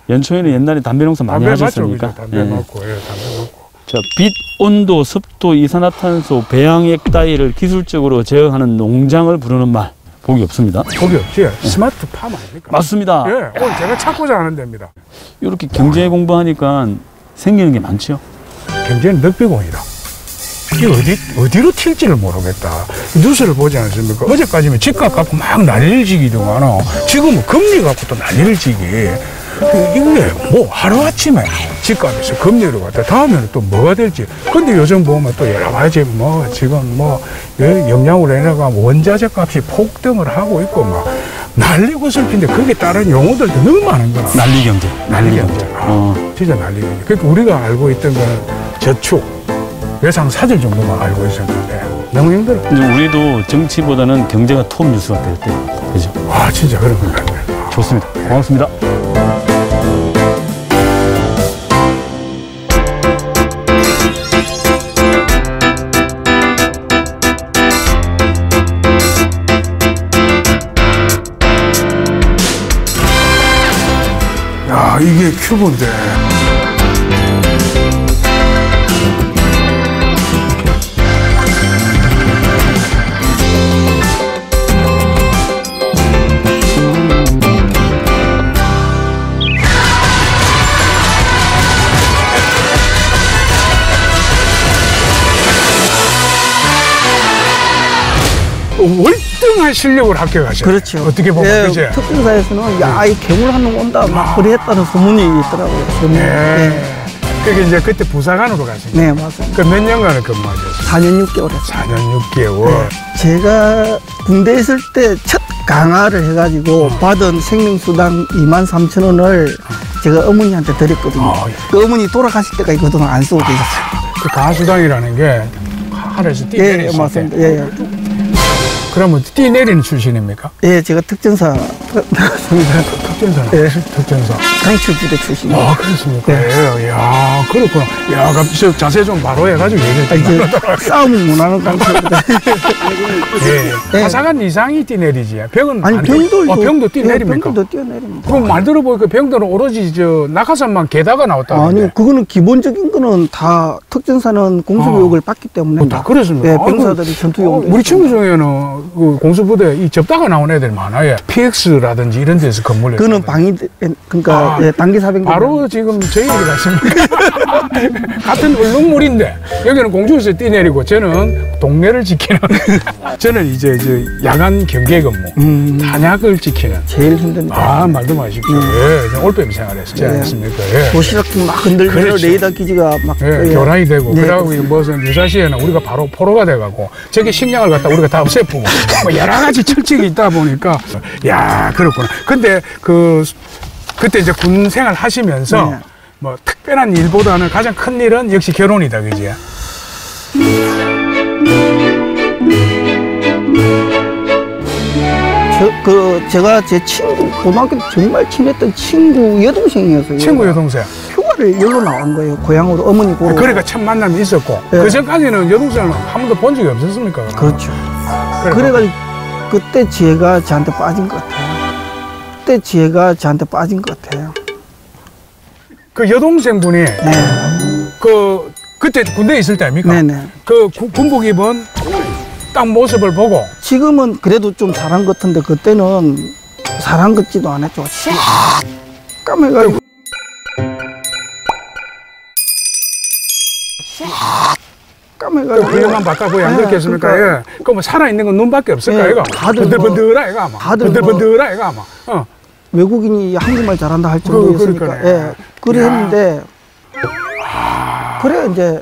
연초에는 옛날에 담배 농사 많이 하셨으니까. 맞죠, 담배 맞고, 예, 담배 맞고. 자, 빛, 온도, 습도, 이산화탄소, 배양액 따위를 기술적으로 제어하는 농장을 부르는 말. 보기 없습니다. 보기 없지? 스마트팜 아닙니까? 맞습니다. 예, 오늘 제가 찾고자 하는 데입니다. 이렇게 경제 공부하니까 생기는 게 많죠. 경제는 넉비공이다. 이게 어디로 튈지를 모르겠다. 뉴스를 보지 않습니까? 어제까지면 집값 갖고 막 난리를 지기더만 지금은 금리 갖고 또 난리를 지기. 이게 뭐 하루아침에 집값에서 금리로 갔다 다음에는 또 뭐가 될지. 근데 요즘 보면 또 여러 가지 뭐 지금 뭐 영향으로 인해가 원자재 값이 폭등을 하고 있고 막 난리고 슬픈데 거기에 따른 용어들도 너무 많은 거야. 난리 경제. 난리 경제. 진짜 난리 경제. 그러니까 우리가 알고 있던 거는 저축, 예상 사절 정도만 알고 있었는데 너무 힘들어. 이제 우리도 정치보다는 경제가 톱 뉴스가 될 때, 그죠? 아, 진짜 그런 것 같네요. 좋습니다. 고맙습니다. 야, 이게 큐브인데. 월등한 실력을 합격하셔요. 그렇죠. 어떻게 보면, 예, 그죠? 특징사에서는 야, 이 괴물 한 놈 온다 막 그랬다는 소문이 있더라고요. 소문이. 그게 이제 그때 부사관으로 가신 네, 거예요. 맞습니다. 그 몇 년간을 근무하셨어요? 4년 6개월 했어요. 4년 6개월. 네. 제가 군대에 있을 때 첫 강화를 해가지고 받은 생명수당 23,000원을 제가 어머니한테 드렸거든요. 그 어머니 돌아가실 때까지 그 돈 안 쓰고 계셨어요. 그 강화수당이라는 게 하늘에서 뛰 내리실 때. 맞습니다. 예. 그러면 뛰 내리는 출신입니까? 예, 제가 특전사 특전사. 예. 특전사. 강철부대 출신이에요. 아, 그렇습니까? 네. 예. 야, 그렇구나. 야, 저 자세 좀 바로 해가지고 얘기를 좀 싸움은 못하는 강철부대. 예. 사사관 이상이 뛰내리지. 병은 아니, 병들도. 병도 뛰내립니까? 병들도 뛰어내립니다. 그럼 말 들어보니까 병들은 오로지 저 낙하산만 게다가 나왔다. 아니, 그거는 기본적인 거는 다 특전사는 공수교육을 받기 때문에. 다 그렇습니까? 예, 병사들이 전투용. 우리 친구 중에는 그 공수부대 이 접다가 나온 애들 많아요. PX라든지 이런 데서 근무를. 그거는 방위, 그러니까 예, 단기 사병. 바로 지금 저희 얘기 같습니다. 같은 울릉물인데 여기는 공주에서 뛰내리고 저는 동네를 지키는. 저는 이제 야간 경계 근무, 탄약을 지키는. 제일 힘듭니다. 아, 말도 마십시오. 예, 올빼미 생활했었지 않습니까? 예. 도시락 막 흔들면 그렇죠. 레이더 기지가 막 교란이 되고 네, 그러고 무슨 유사시에는 우리가 바로 포로가 돼가고 저기 식량을 갖다 우리가 다 없애쁘고 뭐 여러 가지 철칙이 있다 보니까 야, 그렇구나. 근데 그때 이제 군 생활 하시면서 뭐 특별한 일보다는 가장 큰 일은 역시 결혼이다, 그지? 제가 제 친구, 고등학교 때 정말 친했던 친구 여동생이었어요. 친구 여동생. 휴가를 여기로 나온 거예요. 고향으로 어머니 보러. 그러니까 첫 만남이 있었고 그 전까지는 여동생을 한 번도 본 적이 없었습니까? 그렇죠. 그래가지고 그때 지혜가 저한테 빠진 것 같아요. 그 여동생분이 그때 군대에 있을 때 아닙니까? 네네. 그 군복 입은 딱 모습을 보고 지금은 그래도 좀 잘한 것 같은데 그때는 잘한 것 같지도 않았죠. 까매가지고 까매가지고 훈련만 받다고 안 그렇겠습니까? 그러니까. 예. 그럼 뭐 살아있는 건 눈밖에 없을까, 예, 이거? 다들 번들번들하, 이거 아마. 다들 번들번들하, 이거 아마. 외국인이 한국말 잘한다 할 정도였으니까. 그러니까네. 예, 그래 했는데 그래 이제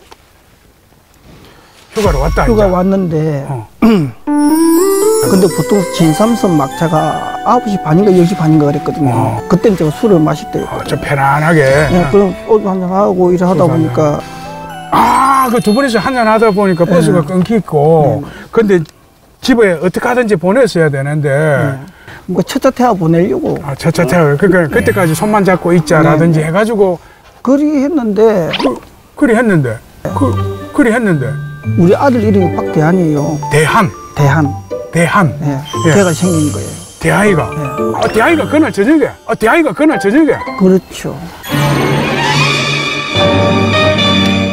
휴가로 왔다. 휴가 왔는데 근데 보통 진삼선 막차가 9시 반인가 10시 반인가 그랬거든요. 그때는 제가 술을 마실 때였거든요. 좀 편안하게. 그럼 소주 한잔 하고 이래 하다 보니까 그 두 분이서 한잔 하다 보니까 버스가 끊기고, 근데 집에 어떻게 하든지 보냈어야 되는데. 뭐 첫차 태워 보내려고. 첫차 태워. 그러니까 그때까지 손만 잡고 있자라든지 해가지고. 그리 했는데. 그리 했는데. 우리 아들 이름이 박대한이에요. 대한. 네. 걔가 생긴 거예요. 대하이가. 대하이가 그날 저녁에. 그렇죠.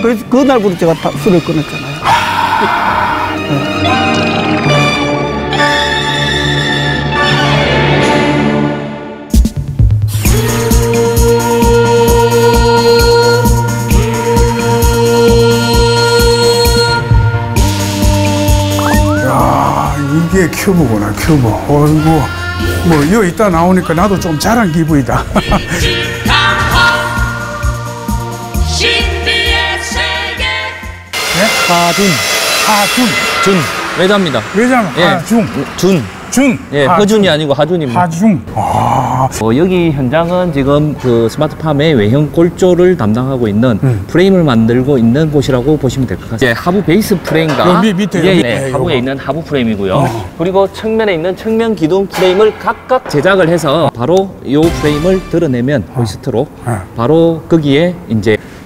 그래서 그날부터 제가 술을 끊었잖아요. 이게 큐브구나, 큐브. 어이구, 뭐, 여기 있다 나오니까 나도 좀 잘한 기분이다. 준. 외자입니다. 외자는 준. 예, 허준이 아니고 하준입니다. 하중. 여기 현장은 지금 그 스마트팜의 외형 골조를 담당하고 있는 프레임을 만들고 있는 곳이라고 보시면 될 것 같습니다. 예, 하부 베이스 프레임과 밑에 하부에 있는 하부 프레임이고요. 그리고 측면에 있는 측면 기둥 프레임을 각각 제작을 해서 바로 이 프레임을 드러내면 호이스트로 바로 거기에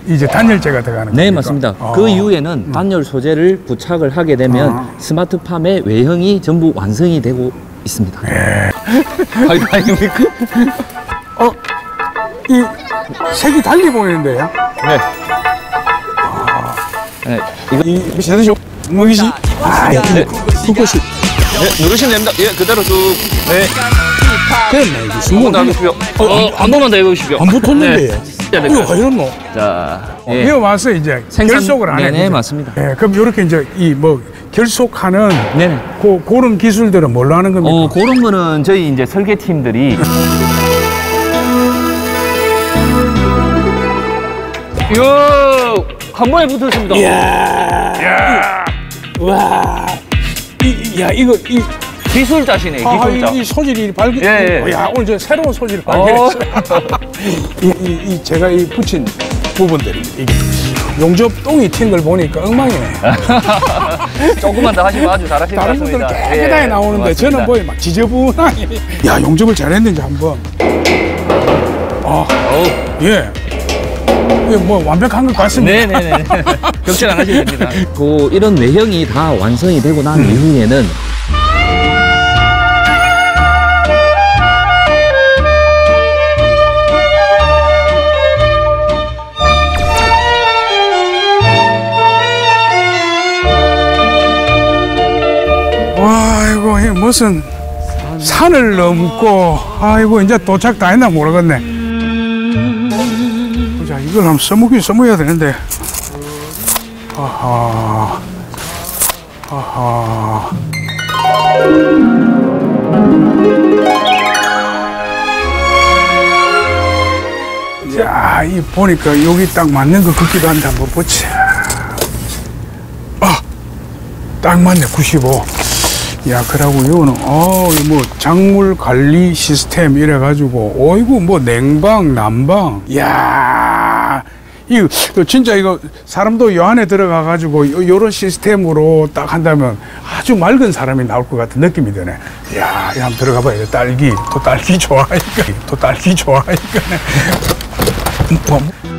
이제 단열재가 들어가는 거죠? 네, 맞습니다. 그 이후에는 단열 소재를 부착을 하게 되면 스마트팜의 외형이 전부 완성이 되고 있습니다. 이 색이 달리 보이는데요? 네. 이거 제대로 뭐이지? 그것이. 네, 누르시면 됩니다. 예, 그대로 쭉. 네. 됐네, 이거. 한 번만 더 해보십시오. 안 붙었는데. 이거 왜 이렇노? 자, 이거 와서 이제 결속을 안 해. 네, 맞습니다. 예, 그럼 이렇게 이제 결속하는 그런 기술들은 뭘로 하는 겁니까? 그런 거는 저희 이제 설계팀들이 이거 한 번에 붙었습니다. 이야. 와. 이거 기술자시네, 기술자. 이 소질이 발견. 예. 야, 오늘 저 새로운 소질을 발견했어요. 제가 이 붙인 부분들이 이게 용접 똥이 튄 걸 보니까 엉망이네. 조금만 더 하시면 아주 잘하실 것 다른 같습니다. 분들은 깨끗하게 나오는데 맞습니다. 저는 뭐 막 지저분하게. 야, 용접을 잘했는지 한번. 예. 이게 뭐 완벽한 것 같습니다. 네네네. 걱정 안 하셔도 됩니다. 이런 외형이 다 완성이 되고 난 이후에는 아이고, 이게 무슨 산을 넘고, 아이고, 이제 도착 다 했나 모르겠네. 자, 이걸 한번 써먹어야 되는데. 아하. 야, 이 보니까 여기 딱 맞는 거 같기도 한데 한번 보자. 딱 맞네, 95. 야, 그러고 이거는 뭐 작물 관리 시스템 이래가지고 어이구 뭐 냉방, 난방. 야, 이거 진짜 이거 사람도 요 안에 들어가가지고 요런 시스템으로 딱 한다면 아주 맑은 사람이 나올 것 같은 느낌이 드네. 야, 이거 한번 들어가 봐야 돼. 딸기 좋아하니까.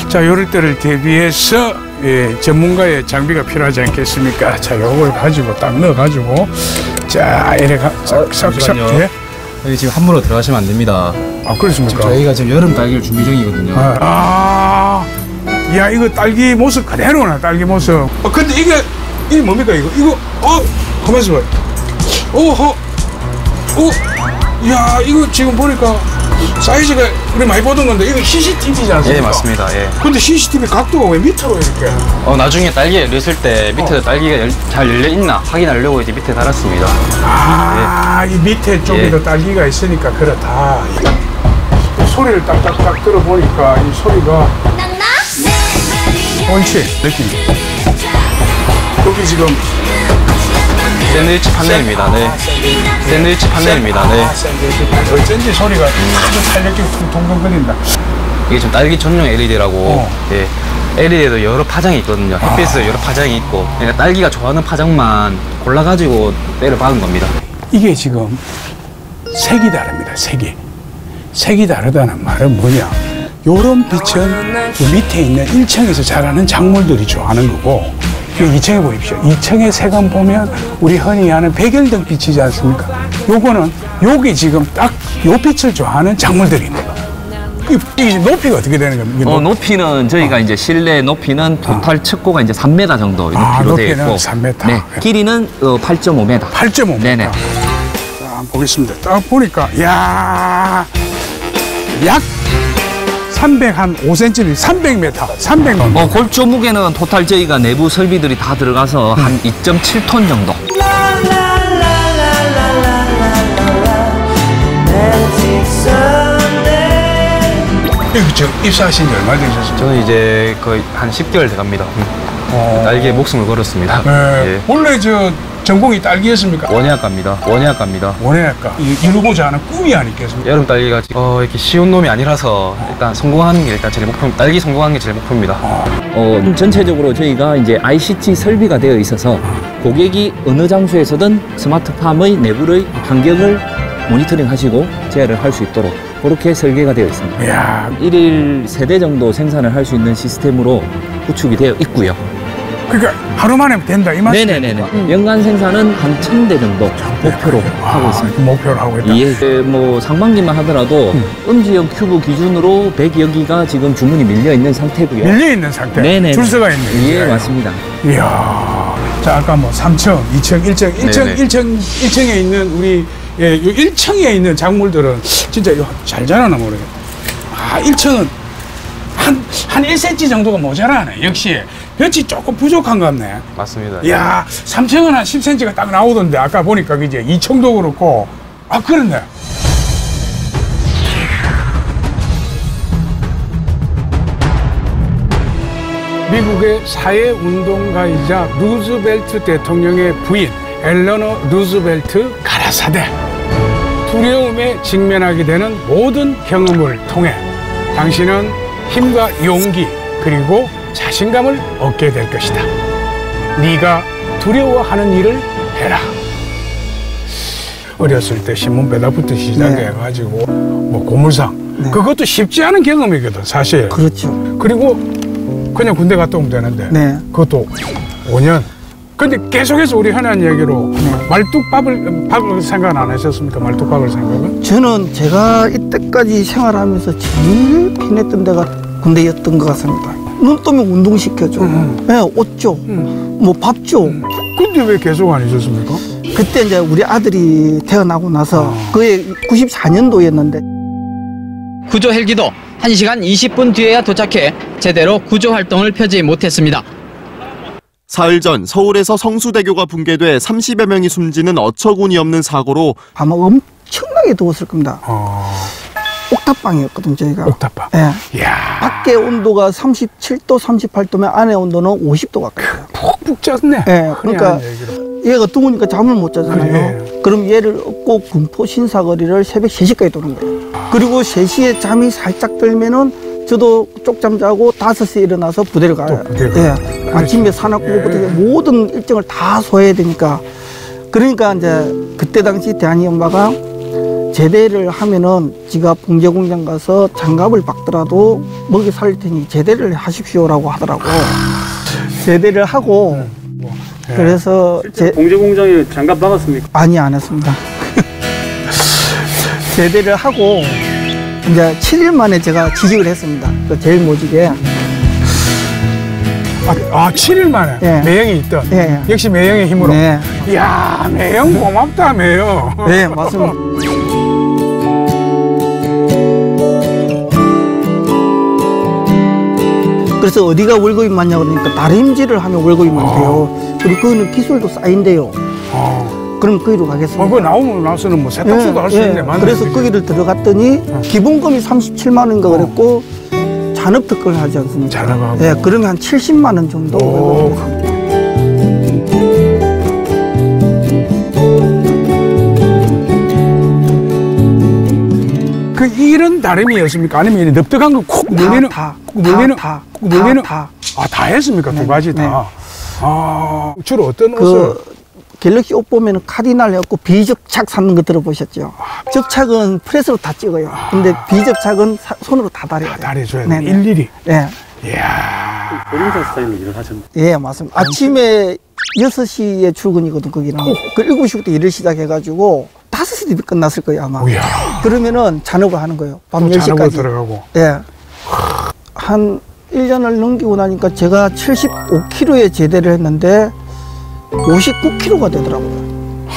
자, 요럴 때를 대비해서 전문가의 장비가 필요하지 않겠습니까? 자, 요걸 가지고 딱 넣어가지고 자, 이래가 싹싹. 예? 여기 지금 함부로 들어가시면 안 됩니다. 그렇습니까? 저희가 지금 여름 딸기를 준비 중이거든요. 야, 이거 딸기 모습 그대로나, 딸기 모습. 근데 이게 뭡니까, 이거? 가만있어 봐요. 야, 이거 지금 보니까 사이즈가 우리 많이 보던 건데 이거 CCTV지 않습니까? 예, 맞습니다. 예. 근데 CCTV 각도가 왜 밑으로 이렇게? 나중에 딸기에 열렸을 때 밑에도 딸기가 잘 열려 있나 확인하려고 이제 밑에 달았습니다. 이 밑에 쪽에도 딸기가 있으니까 그렇다. 소리를 딱딱딱 들어보니까 이 소리가 옳지, 느낌. 여기 지금 샌드위치 판넬입니다. 네. 샌드위치 판넬입니다. 네. 어쩐지 소리가 아주 탄력있게 동동거린다. 이게 좀 딸기 전용 LED라고 LED에도 여러 파장이 있거든요. 햇빛에도 여러 파장이 있고 그러니까 딸기가 좋아하는 파장만 골라가지고 때를 박은 겁니다. 이게 지금 색이 다릅니다. 색이 다르다는 말은 뭐냐? 요런 빛은 그 밑에 있는 1층에서 자라는 작물들이 좋아하는 거고 2층에 보십시오. 2층의 색은 보면 우리 흔히 아는 백열등 빛이지 않습니까? 요거는 요게 지금 딱 요 빛을 좋아하는 작물들이 있는 거예요. 이게 높이가 어떻게 되는 겁니까? 높이는 저희가 이제 실내 높이는 토탈 측고가 이제 3m 정도 높이로 되어 있고 3m. 네. 길이는 8.5m. 8.5m. 네네. 자, 보겠습니다. 딱 보니까 약 305cm, 300m. 골조 무게는 토탈 저희가 내부 설비들이 다 들어가서 한 2.7톤 정도. 지금 입사하신 지 얼마 되셨습니까? 저는 이제 거의 한 10개월 돼갑니다. 딸기에 목숨을 걸었습니다. 네. 예. 원래 저 전공이 딸기였습니까? 원예학과입니다. 원예학과. 이루고자 하는 꿈이 아니겠습니까? 여름 딸기가 이렇게 쉬운 놈이 아니라서 일단 성공하는 게 일단 제일 목표, 딸기 성공하는 게 제일 목표입니다. 전체적으로 저희가 이제 ICT 설비가 되어 있어서 고객이 어느 장소에서든 스마트팜의 내부의 환경을 모니터링 하시고 제어를 할 수 있도록 그렇게 설계가 되어 있습니다. 이야. 1일 3대 정도 생산을 할 수 있는 시스템으로 구축이 되어 있고요. 그러니까 하루 만에 된다 이 말이죠? 네네네. 연간 생산은 한 1000대 정도 목표로 하고 있습니다. 목표로 하고 있다. 예, 뭐 상반기만 하더라도 음지형 큐브 기준으로 100여 기가 지금 주문이 밀려 있는 상태고요. 밀려 있는 상태. 네네. 줄서가 있는. 예, 맞습니다. 이야. 자, 아까 뭐 3층, 2층, 1층에 있는 우리 요 1층에 있는 작물들은 진짜 잘 자라나 모르겠네. 1층은 한 1cm 정도가 모자라네. 역시 볕이 조금 부족한 것 같네. 맞습니다. 이야, 3층은 한 10cm가 딱 나오던데 아까 보니까 이제 2층도 그렇고 그렇네. 미국의 사회운동가이자 루즈벨트 대통령의 부인 엘러너 루즈벨트 가라사대. 두려움에 직면하게 되는 모든 경험을 통해 당신은 힘과 용기 그리고 자신감을 얻게 될 것이다. 네가 두려워하는 일을 해라. 어렸을 때 신문 배달부터 시작해가지고 뭐 고물상 그것도 쉽지 않은 경험이거든 사실. 그렇죠. 그리고 그냥 군대 갔다 오면 되는데 그것도 5년. 근데 계속해서 우리 흔한 얘기로 말뚝밥을 생각 안 하셨습니까? 말뚝밥을 생각은? 저는 제가 이때까지 생활하면서 제일 편했던 데가 군대였던 것 같습니다. 눈 뜨면 운동시켜줘. 네, 옷 줘. 뭐 밥 줘. 근데 왜 계속 안 하셨습니까? 그때 이제 우리 아들이 태어나고 나서 그게 94년도였는데 구조 헬기도 1시간 20분 뒤에야 도착해 제대로 구조 활동을 펴지 못했습니다. 사흘 전 서울에서 성수대교가 붕괴돼 30여 명이 숨지는 어처구니 없는 사고로 아마 엄청나게 더웠을 겁니다. 옥탑방이었거든요, 저희가. 옥탑방. 예. 밖에 온도가 37도, 38도면 안에 온도는 50도 가까이요. 푹푹 쪘네. 예. 그러니까 얘가 더우니까 잠을 못 자잖아요. 그럼 얘를 업고 군포 신사거리를 새벽 3시까지 도는 거예요. 그리고 3시에 잠이 살짝 들면은 저도 쪽잠 자고 5시에 일어나서 부대를 가요. 예. 아침에 산악구부터 모든 일정을 다 소화해야 되니까. 그러니까 이제 그때 당시 대한이 엄마가 제대를 하면은 지가 봉제공장 가서 장갑을 박더라도 먹여 살릴 테니 제대를 하십시오라고 하더라고. 제대를 하고 그래서 봉제공장에 장갑 박았습니까? 아니, 안 했습니다. 제대를 하고 이제 7일 만에 제가 취직을 했습니다. 그 제일 모직에. 7일 만에 매형이 있던. 역시 매형의 힘으로. 이야, 매형 고맙다, 매형. 네, 맞습니다. 그래서 어디가 월급이 많냐 그러니까 다림질을 하면 월급이 많대요. 그리고 그거는 기술도 쌓인대요. 그럼 거기로 가겠습니다. 그거 나오고 나서는 뭐 세탁소도 할 수 있네. 그래서 거기를 들어갔더니 기본금이 37만 원인가 그랬고 잔업 특권을 하지 않습니까? 잔업하고. 예, 그러면 한 70만 원 정도. 그 일은 다름이었습니까? 아니면 넙득한 거 콕 눌리는? 다. 아, 다 했습니까? 두 가지 다. 네. 아, 주로 어떤 옷을? 그 갤럭시 옷 보면 카디날 해갖고 비접착 사는 거 들어보셨죠? 접착은 프레스로 다 찍어요. 근데 비접착은 손으로 다 다려요. 다려줘야 돼. 일일이. 네. 이야. 보림사 스타일로 일을 하셨나요? 예, 맞습니다. 아침에 6시에 출근이거든, 거기는. 그 7시부터 일을 시작해가지고 5시에 끝났을 거예요, 아마. 오야. 그러면은 잔업을 하는 거예요. 밤 10시까지. 잔업으로 들어가고. 예. 한 1년을 넘기고 나니까 제가 75kg에 제대를 했는데 59kg가 되더라고요.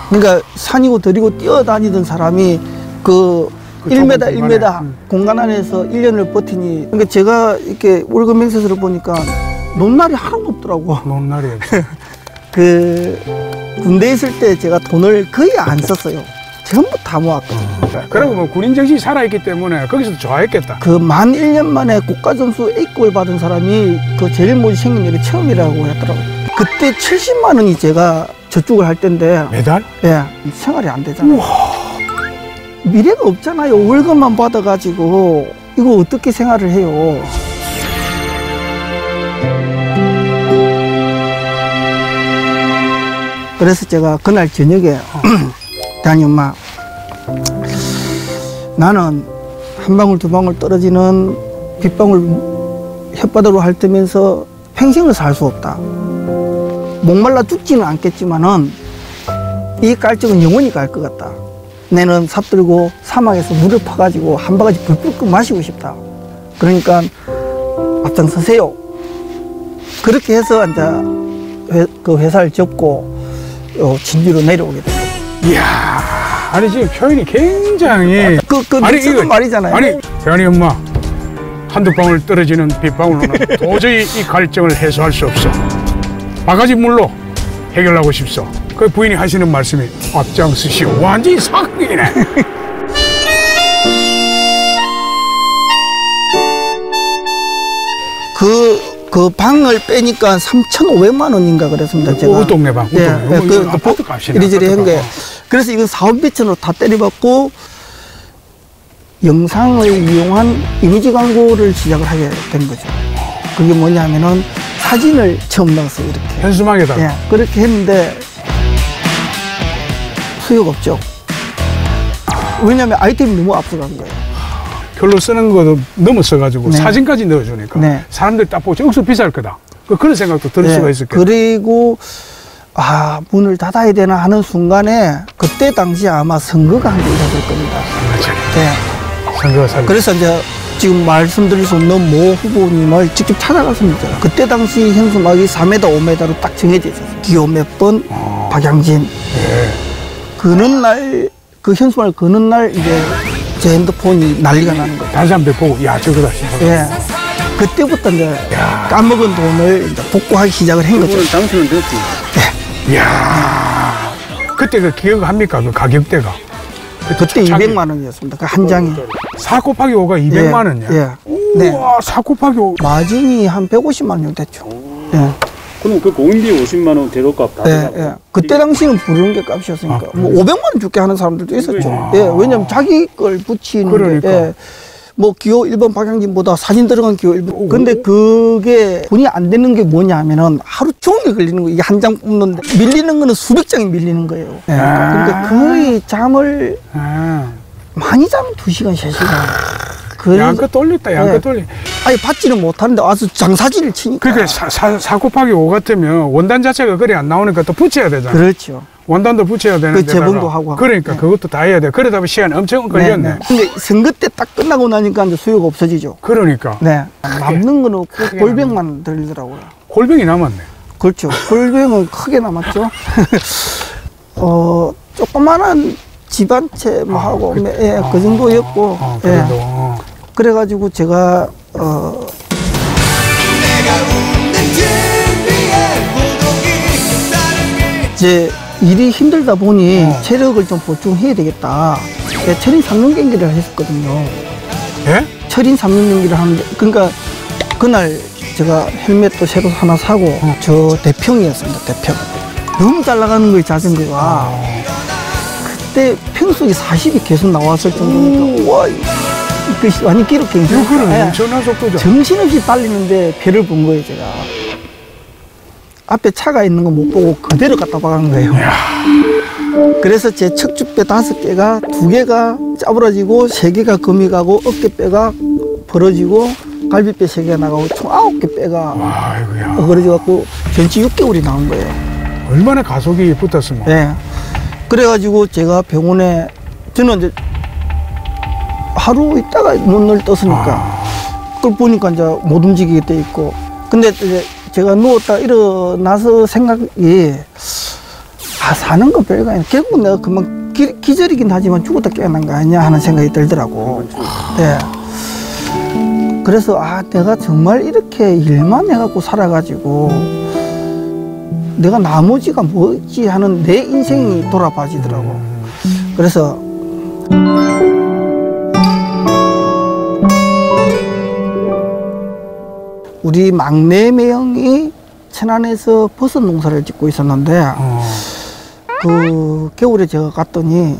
그러니까 산이고 들이고 뛰어다니던 사람이 그 1m, 1m 공간 안에서 1년을 버티니, 그러니까 제가 이렇게 월급 명세서를 보니까 논날이 하나도 없더라고. 논날이 없어. 그 군대에 있을 때 제가 돈을 거의 안 썼어요. 전부 다 모았거든요. 그리고 뭐 군인 정신이 살아있기 때문에 거기서도 좋아했겠다. 그 만 1년 만에 국가점수 A급을 받은 사람이 그 제일 먼저 생긴 일이 처음이라고 했더라고요. 그때 70만 원이 제가 저축을 할 때인데. 매달? 예, 생활이 안 되잖아요. 미래가 없잖아요. 월급만 받아가지고 이거 어떻게 생활을 해요. 그래서 제가 그날 저녁에 대한이 엄마, 나는 한 방울 두 방울 떨어지는 빗방울 혓바닥으로 핥으면서 평생을 살 수 없다. 목말라 죽지는 않겠지만은 이 깔증은 영원히 갈 것 같다. 내는 삽들고 사막에서 물을 파가지고 한 바가지 불끈 마시고 싶다. 그러니까 앞장서세요. 그렇게 해서 이제 그 회사를 접고 진주로 내려오게 됩니다. 이야, 아니 지금 표현이 굉장히 아니 이거 말이잖아요. 아니 대한이 엄마, 한두 방울 떨어지는 빗방울로는 도저히 이 갈증을 해소할 수 없어. 바가지 물로 해결하고 싶소. 그 부인이 하시는 말씀이 앞장서시오. 완전히 사극이네. 그 방을 빼니까 3,500만 원인가 그랬습니다. 제가. 우동네 방. 예, 그 아파트 값이네. 이리저리 한 게. 그래서 이거 사업비천으로 다 때려받고 영상을 이용한 이미지 광고를 시작을 하게 된 거죠. 그게 뭐냐면은 사진을 처음 넣었어요. 이렇게. 현수막에다가. 예, 그렇게 했는데 수요가 없죠. 왜냐하면 아이템이 너무 앞서간 거예요. 별로 쓰는 것도 너무 써가지고 네. 사진까지 넣어주니까 네. 사람들 딱 보고 억수 비쌀 거다. 그런 생각도 들 수가 있었겠다. 그리고 문을 닫아야 되나 하는 순간에 그때 당시 아마 선거가 한 게 있었을 겁니다. 네. 선거가 살. 그래서 이제 지금 말씀드릴 수 없는 모 후보님을 직접 찾아갔습니다. 그때 당시 현수막이 4m, 5m로 딱 정해져 있었어요. 기호 몇 번, 박양진. 네. 그는 날, 그 현수막을 그는 날 이제 제 핸드폰이 난리가 나는 거예요. 다른 사람들 보고, 야, 저거다 싶어서. 예. 그때부터 이제 까먹은 돈을 이제 복구하기 시작을 한 거죠. 당신은 됐지. 네. 이야. 그때 그 기억합니까? 그 가격대가. 그때 200만 원이었습니다. 그 한 장이. 4 곱하기 5가 200만 원이야. 예. 네. 우와, 4 곱하기 5. 마진이 한 150만 원 정도 됐죠. 예. 그럼 그 공인비 50만 원 대로값 다 들어가고. 예. 그때 당시는 부르는 게 값이었으니까. 뭐 500만 원 줄게 하는 사람들도 있었죠. 예. 왜냐면 자기 걸 붙이는 그러니까. 게. 뭐 기호 1번 박양진보다 사진 들어간 기호 1번. 근데 그게 돈이 안 되는 게 뭐냐 하면은 하루 종일 걸리는 거예요. 이게 한 장 뽑는데 밀리는 거는 수백 장이 밀리는 거예요. 예. 그러니까 거의 잠을 많이 자면 2시간, 3시간. 양껏 돌렸다, 양껏 돌리. 아니, 받지는 못하는데 와서 장사진을 치니까. 그러니까 4 곱하기 5 같으면 원단 자체가 그리 안 나오니까 또 붙여야 되잖아. 그렇죠. 원단도 붙여야 되는데. 그 재봉도 하고. 그러니까 네. 그것도 다 해야 돼. 그러다 보면 시간 엄청 걸렸네. 네. 근데 선거 때 딱 끝나고 나니까 이제 수요가 없어지죠. 그러니까. 네. 남는 건 없고 골병만 들리더라고요. 골병이 남았네. 그렇죠. 골병은 크게 남았죠. 조그만한 집 한 채 뭐 하고, 그 정도였고. 그래도. 그래가지고 제가, 이제 일이 힘들다 보니 체력을 좀 보충해야 되겠다. 철인 3년 경기를 했었거든요. 예? 철인 3년 경기를 하는데, 그러니까 그날 제가 헬멧도 새로 하나 사고, 저 대평이었습니다, 대평. 너무 잘 나가는 거예요, 자전거가. 그때 평속이 40이 계속 나왔을 정도니까, 우와, 완전 기록행. 그건 엄청난 속도죠. 정신없이 달리는데 배를 본 거예요, 제가. 앞에 차가 있는 거 못 보고 그대로 갖다 박은 거예요. 그래서 제 척추뼈 5개가 2개가 짜부러지고 3개가 금이 가고 어깨뼈가 벌어지고 갈비뼈 3개가 나가고 총 9개 뼈가 어그러져갖고 전치 6개월이 나온 거예요. 얼마나 가속이 붙었으면. 네. 그래가지고 제가 병원에 저는 이제 하루 있다가 눈을 떴으니까 그걸 보니까 이제 못 움직이게 돼 있고 근데 이제 제가 누웠다 일어나서 생각이 사는 건 별거 아니야. 결국 내가 금방 기절이긴 하지만 죽었다 깨어난 거 아니냐 하는 생각이 들더라고. 네. 그래서 내가 정말 이렇게 일만 해갖고 살아가지고 내가 나머지가 뭐지 하는 내 인생이 돌아봐지더라고. 그래서 우리 막내 매형이 천안에서 버섯 농사를 짓고 있었는데 그 겨울에 제가 갔더니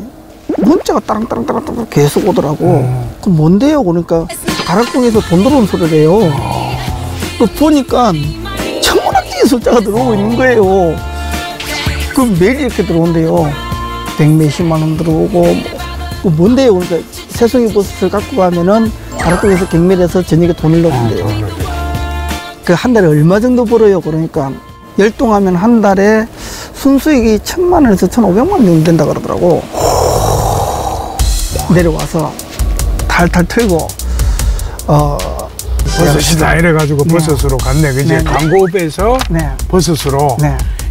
문자가 따랑따랑 계속 오더라고. 그 뭔데요? 그러니까 가락동에서 돈 들어온 소리를 해요. 또 보니까 천문학적인 숫자가 들어오고 있는 거예요. 그 매일 이렇게 들어온대요. 100몇십만 원 들어오고 그 뭔데요? 그러니까 새송이 버섯을 갖고 가면은 가락동에서 경매해서 저녁에 돈을 넣는데요. 그 한 달에 얼마 정도 벌어요? 그러니까 열동하면 한 달에 순수익이 1,000만 원에서 1,500만 원 정도 된다 그러더라고. 내려와서 탈탈 털고 버섯이다 이래가지고 버섯으로 갔네. 그지? 광고업에서 버섯으로.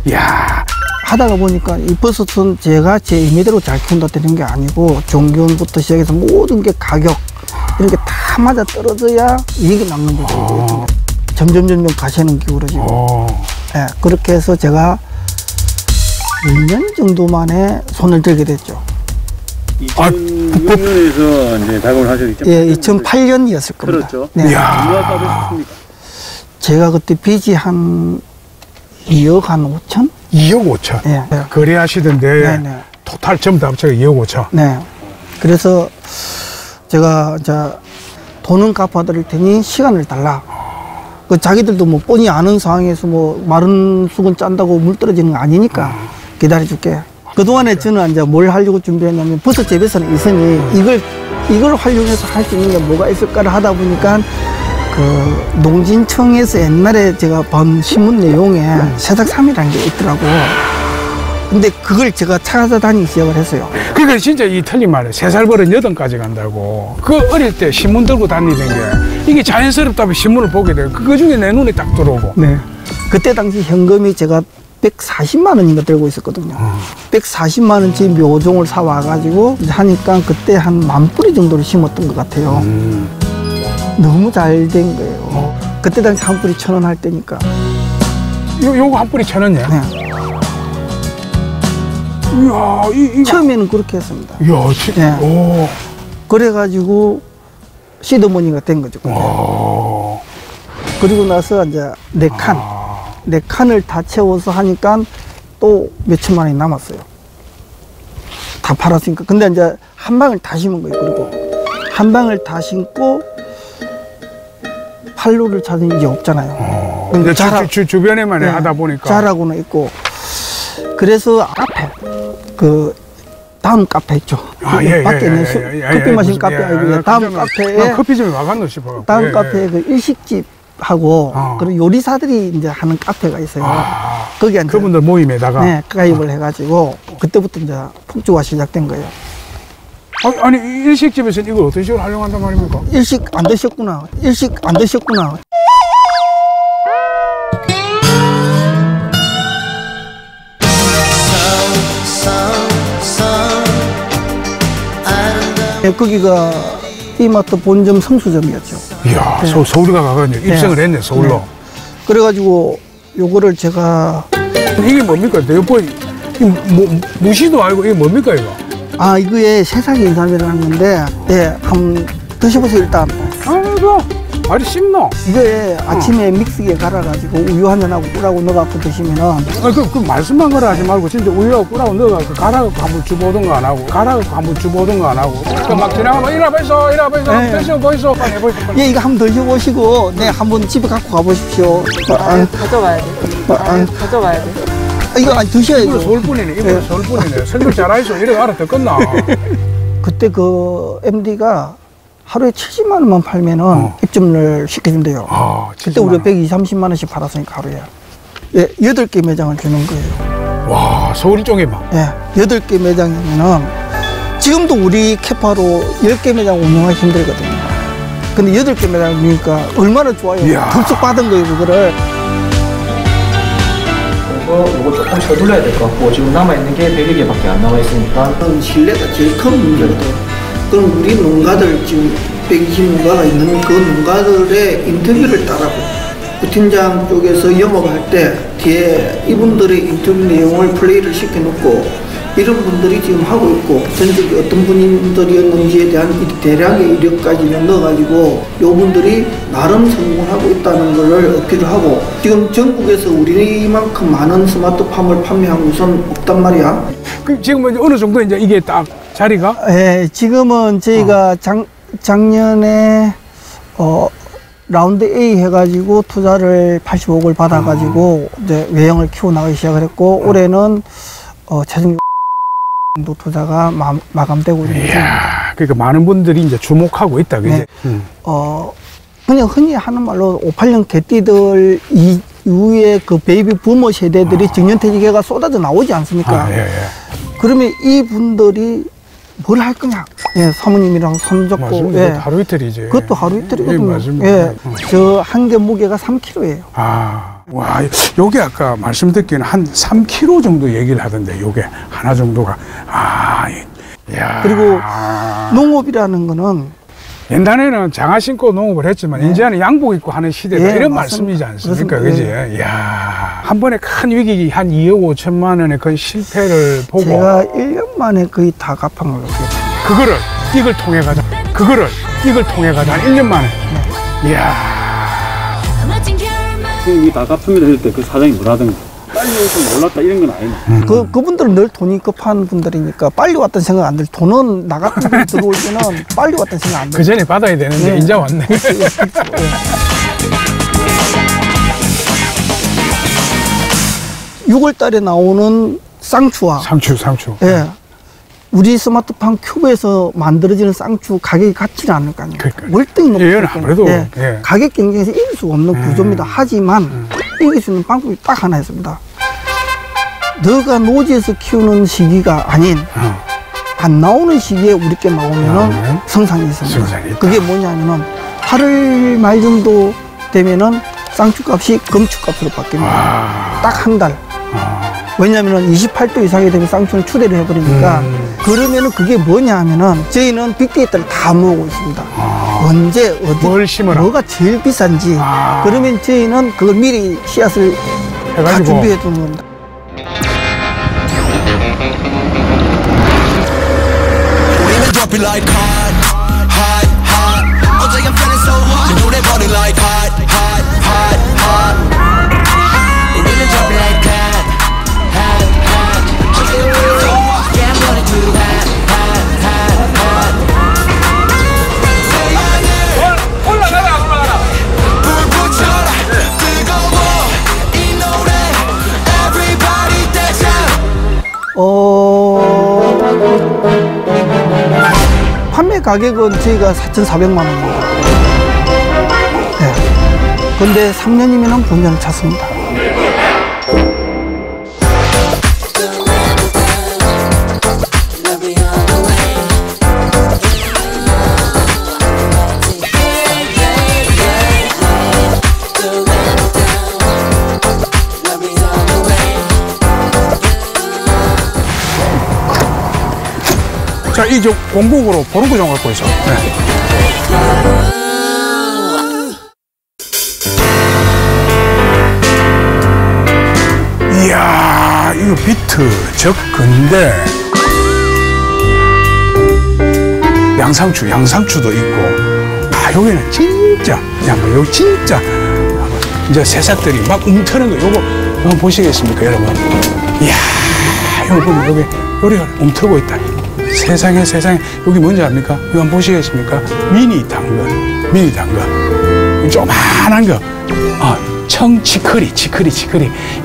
이야. 하다가 보니까 이 버섯은 제가 제 임의대로 잘 키운다 되는 게 아니고 종균부터 시작해서 모든 게 가격 이런 게 다 맞아 떨어져야 이익이 남는 거죠. 점점 가시는 기울어지고. 네, 그렇게 해서 제가 2년 정도 만에 손을 들게 됐죠. 2006년에서 이제 작업을 하셨죠? 예, 2008년이었을 겁니다. 그렇죠. 네. 얼마 받으셨습니까? 제가 그때 빚이 한 2억 한 5천? 2억 5천? 네. 거래하시던데 토탈 전부 다 합쳐서 2억 5천? 네. 그래서 제가 이제 돈은 갚아드릴 테니 시간을 달라. 그 자기들도 뭐 뻔히 아는 상황에서 뭐 마른 수건 짠다고 물 떨어지는 거 아니니까 기다려줄게. 그동안에 저는 이제 뭘 하려고 준비했냐면 버섯 재배선이 있으니 이걸 활용해서 할 수 있는 게 뭐가 있을까를 하다 보니까 그 농진청에서 옛날에 제가 본 신문 내용에 새싹삼이라는 게 있더라고. 근데 그걸 제가 찾아다니기 시작을 했어요. 그러니까 진짜 이 틀린 말이에요. 3살 버릇 8까지 간다고. 그 어릴 때 신문 들고 다니는 게 이게 자연스럽다면 신문을 보게 돼요. 그거 중에 내 눈에 딱 들어오고. 네. 그때 당시 현금이 제가 140만 원인가 들고 있었거든요. 140만 원치 묘종을 사와가지고 하니까 그때 한 10,000뿌리 정도를 심었던 것 같아요. 너무 잘 된 거예요. 그때 당시 한 뿌리 1,000원 할 때니까. 요거 한 뿌리 1,000원이야? 네. 이야, 처음에는 그렇게 했습니다. 이야, 네. 그래가지고 시드머니가 된 거죠. 그리고 나서 이제 4칸을 다 채워서 하니까 또 몇천만 원이 남았어요. 다 팔았으니까. 근데 이제 한 방을 다 심은 거예요. 그리고 한 방을 다 심고 판로를 찾은 이제 없잖아요. 근데 주변에만 하다 보니까 자라고는 있고. 그래서 카페 그 다음 카페 있죠. 밖에 있는 커피 마신 카페 아니고 다음 카페에 커피점에 와갔노 싶어. 다음 카페에 그 일식집하고 그리고 요리사들이 이제 하는 카페가 있어요. 거기 이제 그분들 모임에다가 가입을 해가지고 그때부터 이제 폭주가 시작된 거예요. 아니 일식집에서는 이걸 어떤 식으로 활용한단 말입니까? 일식 안 드셨구나. 거기가 이마트 본점 성수점이었죠. 이야, 서울가 가거든요. 입성을 했네, 서울로. 그래가지고 요거를 제가 이게 뭡니까? 무시도 알고 이게 뭡니까 이거? 이거에 세상의 인삼이라는 건데 한번 드셔보세요 일단. 말이 씹노? 이게 아침에 믹스기에 갈아가지고 우유 한잔하고 꿀하고 넣어갖고 드시면은. 그 말씀만 걸어 하지 말고 진짜 우유하고 꿀하고 넣어갖고 갈아갖고 한번 주보던가 안 하고 갈아갖고 한번 주보던가 안 하고 막 지나가면 이리 와보이소 이리 와보이소 드시고 보이소 빨리 해보이소. 예, 이거 한번 드셔보시고 네 한번 집에 갖고 가보십시오. 가져가야 돼. 가져가야 돼. 이거 드셔야죠. 이거 서울뿐이네. 이거 서울뿐이네. 설명 잘하이소. 이래 알아듣겠나? 그때 그 MD가 하루에 70만 원만 팔면은 입점을 시켜준대요. 그때 우리가 120, 30만 원씩 팔았으니까 하루에. 예, 8개 매장을 주는 거예요. 와, 서울 쪽에만. 예, 8개 매장이면은 지금도 우리 캐파로 10개 매장 운영하기 힘들거든요. 근데 8개 매장이니까 얼마나 좋아요. 덥석 받은 거예요, 그거를. 이거 조금 서둘러야 될 것 같고 지금 남아있는 게 100여 개밖에 안 남아있으니까 신뢰가 제일 큰 문제거든. 그럼 우리 농가들 지금 120 농가가 있는 그 농가들의 인터뷰를 따라고 부팀장 쪽에서 영업할 때 뒤에 이분들의 인터뷰 내용을 플레이를 시켜놓고 이런 분들이 지금 하고 있고 전적이 어떤 분들이었는지에 대한 대략의 이력까지는 넣어가지고 요분들이 나름 성공을 하고 있다는 것을 어필을 하고 지금 전국에서 우리만큼 많은 스마트팜을 판매한 곳은 없단 말이야. 지금은 어느 정도 이제 이게 딱 자리가? 예, 지금은 저희가 작년에 라운드 A 해가지고 투자를 85억을 받아가지고 이제 외형을 키워나가기 시작을 했고 올해는 최종 정도 투자가 마감되고 있는 이야, 그러니까 많은 분들이 이제 주목하고 있다, 그지? 네. 그냥 흔히 하는 말로 58년 개띠들 이후에 그 베이비 부모 세대들이 정년퇴직해가 쏟아져 나오지 않습니까? 그러면 이분들이 뭘 할 거냐? 예, 사모님이랑 손잡고. 맞습니다. 예. 하루 이틀이지. 그것도 하루 이틀이거든요. 맞습니다. 예. 저 한 개 무게가 3kg예요. 와, 요게 아까 말씀 듣기는 한 3kg 정도 얘기를 하던데, 요게 하나 정도가. 야. 그리고 농업이라는 거는 옛날에는 장화 신고 농업을 했지만 이제는 양복 입고 하는 시대다 이런 맞습니다. 말씀이지 않습니까? 그렇습니다. 그지? 야, 한 번에 큰 위기 한 2억 5천만 원의 그 실패를 보고 제가 1년 만에 거의 다 갚은 걸로 기억합니다. 그거를 이걸 통해 가자. 이걸 통해 가자. 1년 만에. 이야. 이게 다 갚습니다 할 때 그 사장이 뭐라든가 빨리 오고 몰랐다 이런 건 아니네. 그분들은 늘 돈이 급한 분들이니까 빨리 왔다는 생각 안 들. 돈은 나 같은 분 들어올 때는 빨리 왔다는 생각 안 들. 그 전에 받아야 되는데 이제 왔네. 6월 달에 나오는 쌍추와 상추. 예. 우리 스마트팜 큐브에서 만들어지는 쌍추 가격이 같지는 않을 거 아니에요. 월등히 높아요. 아무래도 가격 경쟁에서 이길 수가 없는 구조입니다. 하지만 이길 수 있는 방법이 딱 하나 있습니다. 너가 노지에서 키우는 시기가 아닌 안 나오는 시기에 우리께 나오면은 성장이 있습니다. 그게 뭐냐면은 8월 말 정도 되면은 쌍추값이 금추값으로 바뀝니다. 딱 한 달. 왜냐면은 28도 이상이 되면 쌍추는 추대를 해버리니까 그러면은 그게 뭐냐 하면은 저희는 빅데이터를 다 모으고 있습니다. 언제 어디 뭘 심어라. 뭐가 제일 비싼지 그러면 저희는 그걸 미리 씨앗을 다 준비해 두는 겁니다. 판매 가격은 저희가 4,400만 원입니다. 네. 근데 3년이면 분양을 찾습니다. 자, 이제 공국으로 보르고 좀 갖고 있어. 이야, 이거 비트, 적근데 양상추도 있고. 여기는 진짜, 뭐 여기 진짜, 이제 새싹들이 막 움트는 거, 요거 한번 보시겠습니까, 여러분? 이야, 여기 보면 여기 요리가 움트고 있다. 세상에, 여기 뭔지 압니까? 이거 한번 보시겠습니까? 미니 당근. 조그만한 거. 청치커리.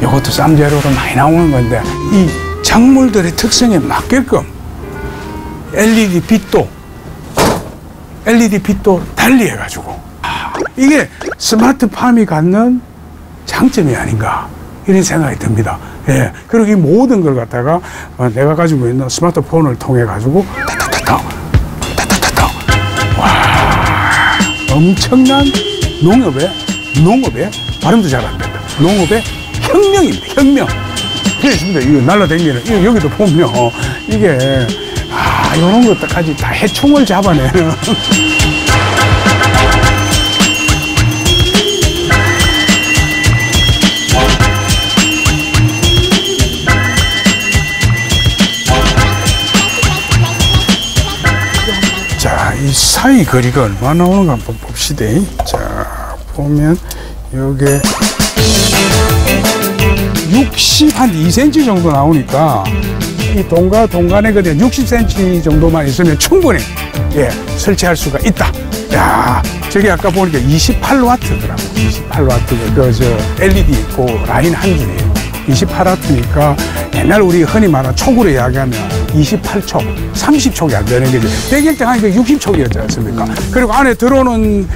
이것도 쌈재료로 많이 나오는 건데, 이 작물들의 특성에 맞게끔 LED 빛도 달리 해가지고, 이게 스마트팜이 갖는 장점이 아닌가, 이런 생각이 듭니다. 예. 그리고 이 모든 걸 갖다가 내가 가지고 있는 스마트폰을 통해 가지고 타타타타. 와, 엄청난 농업의 발음도 잘 안 된다. 농업의 혁명입니다. 혁명. 그렇습니다. 이거 날라다니는, 이거 여기도 보면 이게 이런 것까지 다 해충을 잡아내는. 자, 이 사이 거리가 얼마 나오는가 한번 봅시다. 자, 보면 요게 2cm 정도 나오니까 이 동과 동간의 거리가 60cm 정도만 있으면 충분히 설치할 수가 있다. 야, 저기 아까 보니까 28W더라고. 28W. LED 있고 라인 한 줄이에요. 28W니까 옛날 우리 흔히 말하는 촉으로 이야기하면 28촉, 30촉이 안 되는 거지. 100일 하니까 60촉이었지 않습니까? 그리고 안에 들어오는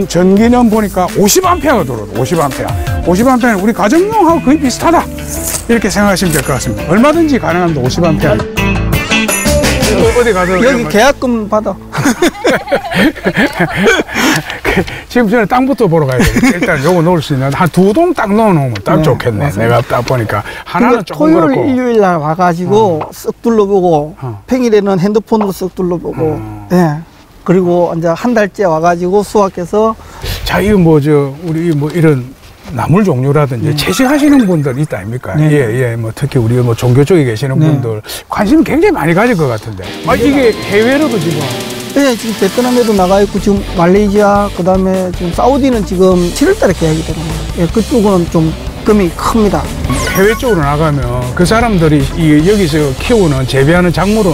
전기는 보니까 50A가 들어오고, 50A는 우리 가정용하고 거의 비슷하다. 이렇게 생각하시면 될 것 같습니다. 얼마든지 가능합니다. 50A. 어디 가서 여기 계약금 받아. 지금 저는 땅부터 보러 가야 돼. 일단 요거 넣을 수 있는 한 2동 딱 넣어놓으면 딱 좋겠네. 맞습니다. 내가 딱 보니까 하나는 조금 토요일, 그렇고. 일요일 날 와가지고 쓱 둘러보고 평일에는 핸드폰으로 쓱 둘러보고 그리고 이제 한 달째 와가지고 수확해서. 자, 이거 우리 이런 나물 종류라든지 채식하시는 분들 있다 아닙니까? 뭐 특히 우리 종교 쪽에 계시는 분들 관심 굉장히 많이 가질 것 같은데. 이게 해외로도 지금. 네, 지금 베트남에도 나가 있고 지금 말레이시아, 그다음에 지금 사우디는 지금 7월달에 계약이 되는 거예요. 그쪽은 좀 금이 큽니다. 해외 쪽으로 나가면 그 사람들이 여기서 키우는 재배하는 작물은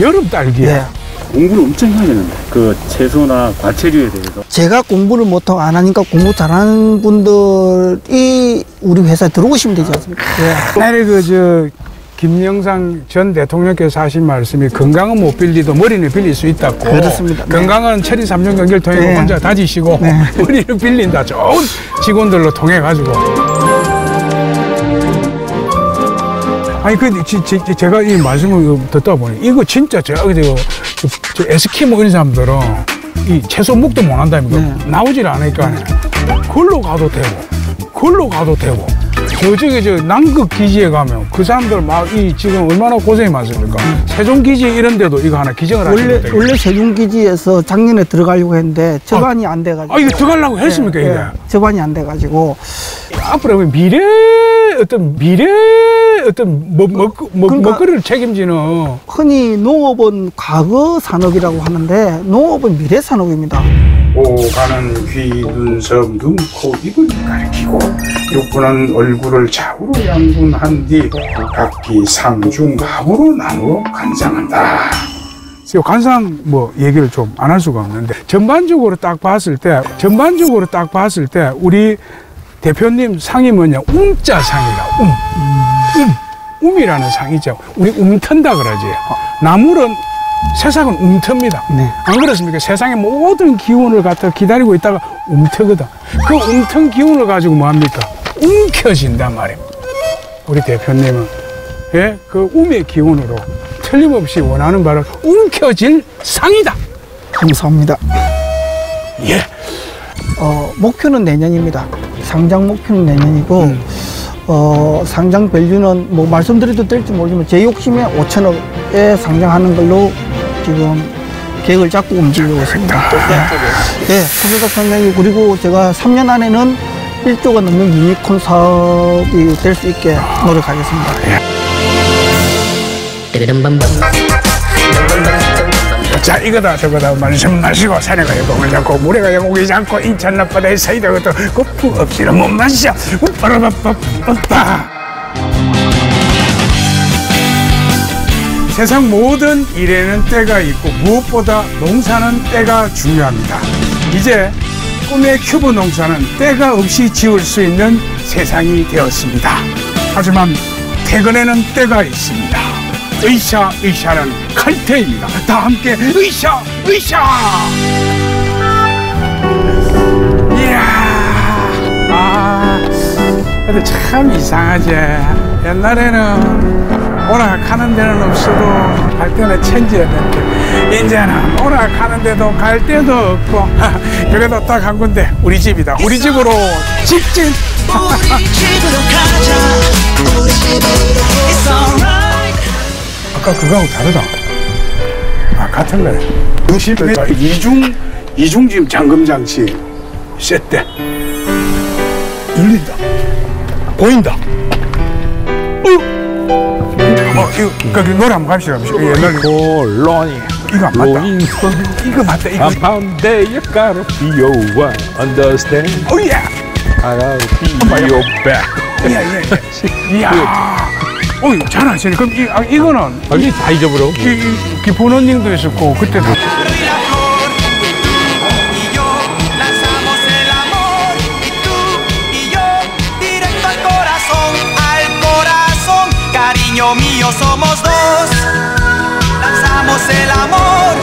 여름 딸기. 네. 공부를 엄청 해야 되는데 그 채소나 과채류에 대해서. 제가 공부를 보통 안 하니까 공부 잘하는 분들이 우리 회사에 들어오시면 되지 않습니까? 옛날에 김영삼 전 대통령께서 하신 말씀이 건강은 못 빌리도 머리는 빌릴 수 있다고. 그렇습니다. 건강은 철인 3년 경기를 통해 혼자 다지시고 머리를 빌린다. 좋은 직원들로 통해 가지고. 아니 제가 이 말씀을 듣다 보니 이거 진짜 저 에스키모 이런 사람들은 이 채소 목도 못 한다니까. 나오질 않으니까 걸로 가도 되고 저쪽에 남극 기지에 가면 그 사람들 막 지금 얼마나 고생이 많습니까? 세종 기지 이런 데도 이거 하나 기증을 하시면 되겠다. 원래 세종 기지에서 작년에 들어가려고 했는데 접안이 안 돼가지고. 이거 들어가려고 했습니까 이게? 접안이 안 돼가지고. 앞으로 미래 먹거리를 책임지는. 흔히 농업은 과거 산업이라고 하는데 농업은 미래 산업입니다. 오가는 귀, 눈썹, 눈, 코, 입을 가리키고 육부는 얼굴을 좌우로 양분한 뒤 각기 상중 하부로 나누어 간상한다. 간상 얘기를 좀 안 할 수가 없는데 전반적으로 딱 봤을 때 우리 대표님 상이 뭐냐? 움자 상이라. 움이라는 상이죠. 우리 움턴다 그러지. 나물은 새싹은 움텄니다. 안 그렇습니까? 세상의 모든 기운을 갖다 기다리고 있다가 움트거든. 그 움튼 기운을 가지고 뭐합니까? 움켜진단 말이에요. 우리 대표님은 그 움의 기운으로 틀림없이 원하는 바를 움켜질 상이다. 감사합니다. 목표는 내년입니다. 상장 목표는 내년이고 상장 밸류는 말씀드려도 될지 모르지만 제 욕심에 5천억에 상장하는 걸로 지금 계획을 잡고 움직이고 있습니다. 투자자 상장이 그리고 제가 3년 안에는 1조가 넘는 유니콘 사업이 될 수 있게 노력하겠습니다. 자, 이거다 저거다 말씀 마시고 산에가 여공을 잡고 물에가 영옥이 잡고 인천 앞바다에 사이다 것도 거품 없이는 못 마셔. 빠라바빠빠빠. 세상 모든 일에는 때가 있고 무엇보다 농사는 때가 중요합니다. 이제 꿈의 큐브 농사는 때가 없이 지을 수 있는 세상이 되었습니다. 하지만 퇴근에는 때가 있습니다. 의샤는 칼퇴입니다. 다 함께 의샤! 이야, 근데 참 이상하지. 옛날에는 오락하는 데는 없어도 갈 때는 천지였는데 이제는 오락하는 데도 갈 데도 없고 그래도 딱 한 군데 우리 집이다. 우리 집으로 직진. 아까 그거하고 다르다. 아, 같은 거네. 60m 이중짐 잠금장치 셌대. 눌린다. 보인다. 이거 노래 한번 갑시다. 옛날에 롤링 이거 안 맞다. 이거 맞다. 이거. Someday you gotta be your one. Understand? Oh yeah. I gotta be your back. 이야. 어이 잘하시네. 그럼 이거는 여기 다 잊어버려. 기본원님도 있었고 그때도. Mío somos dos, lanzamos el amor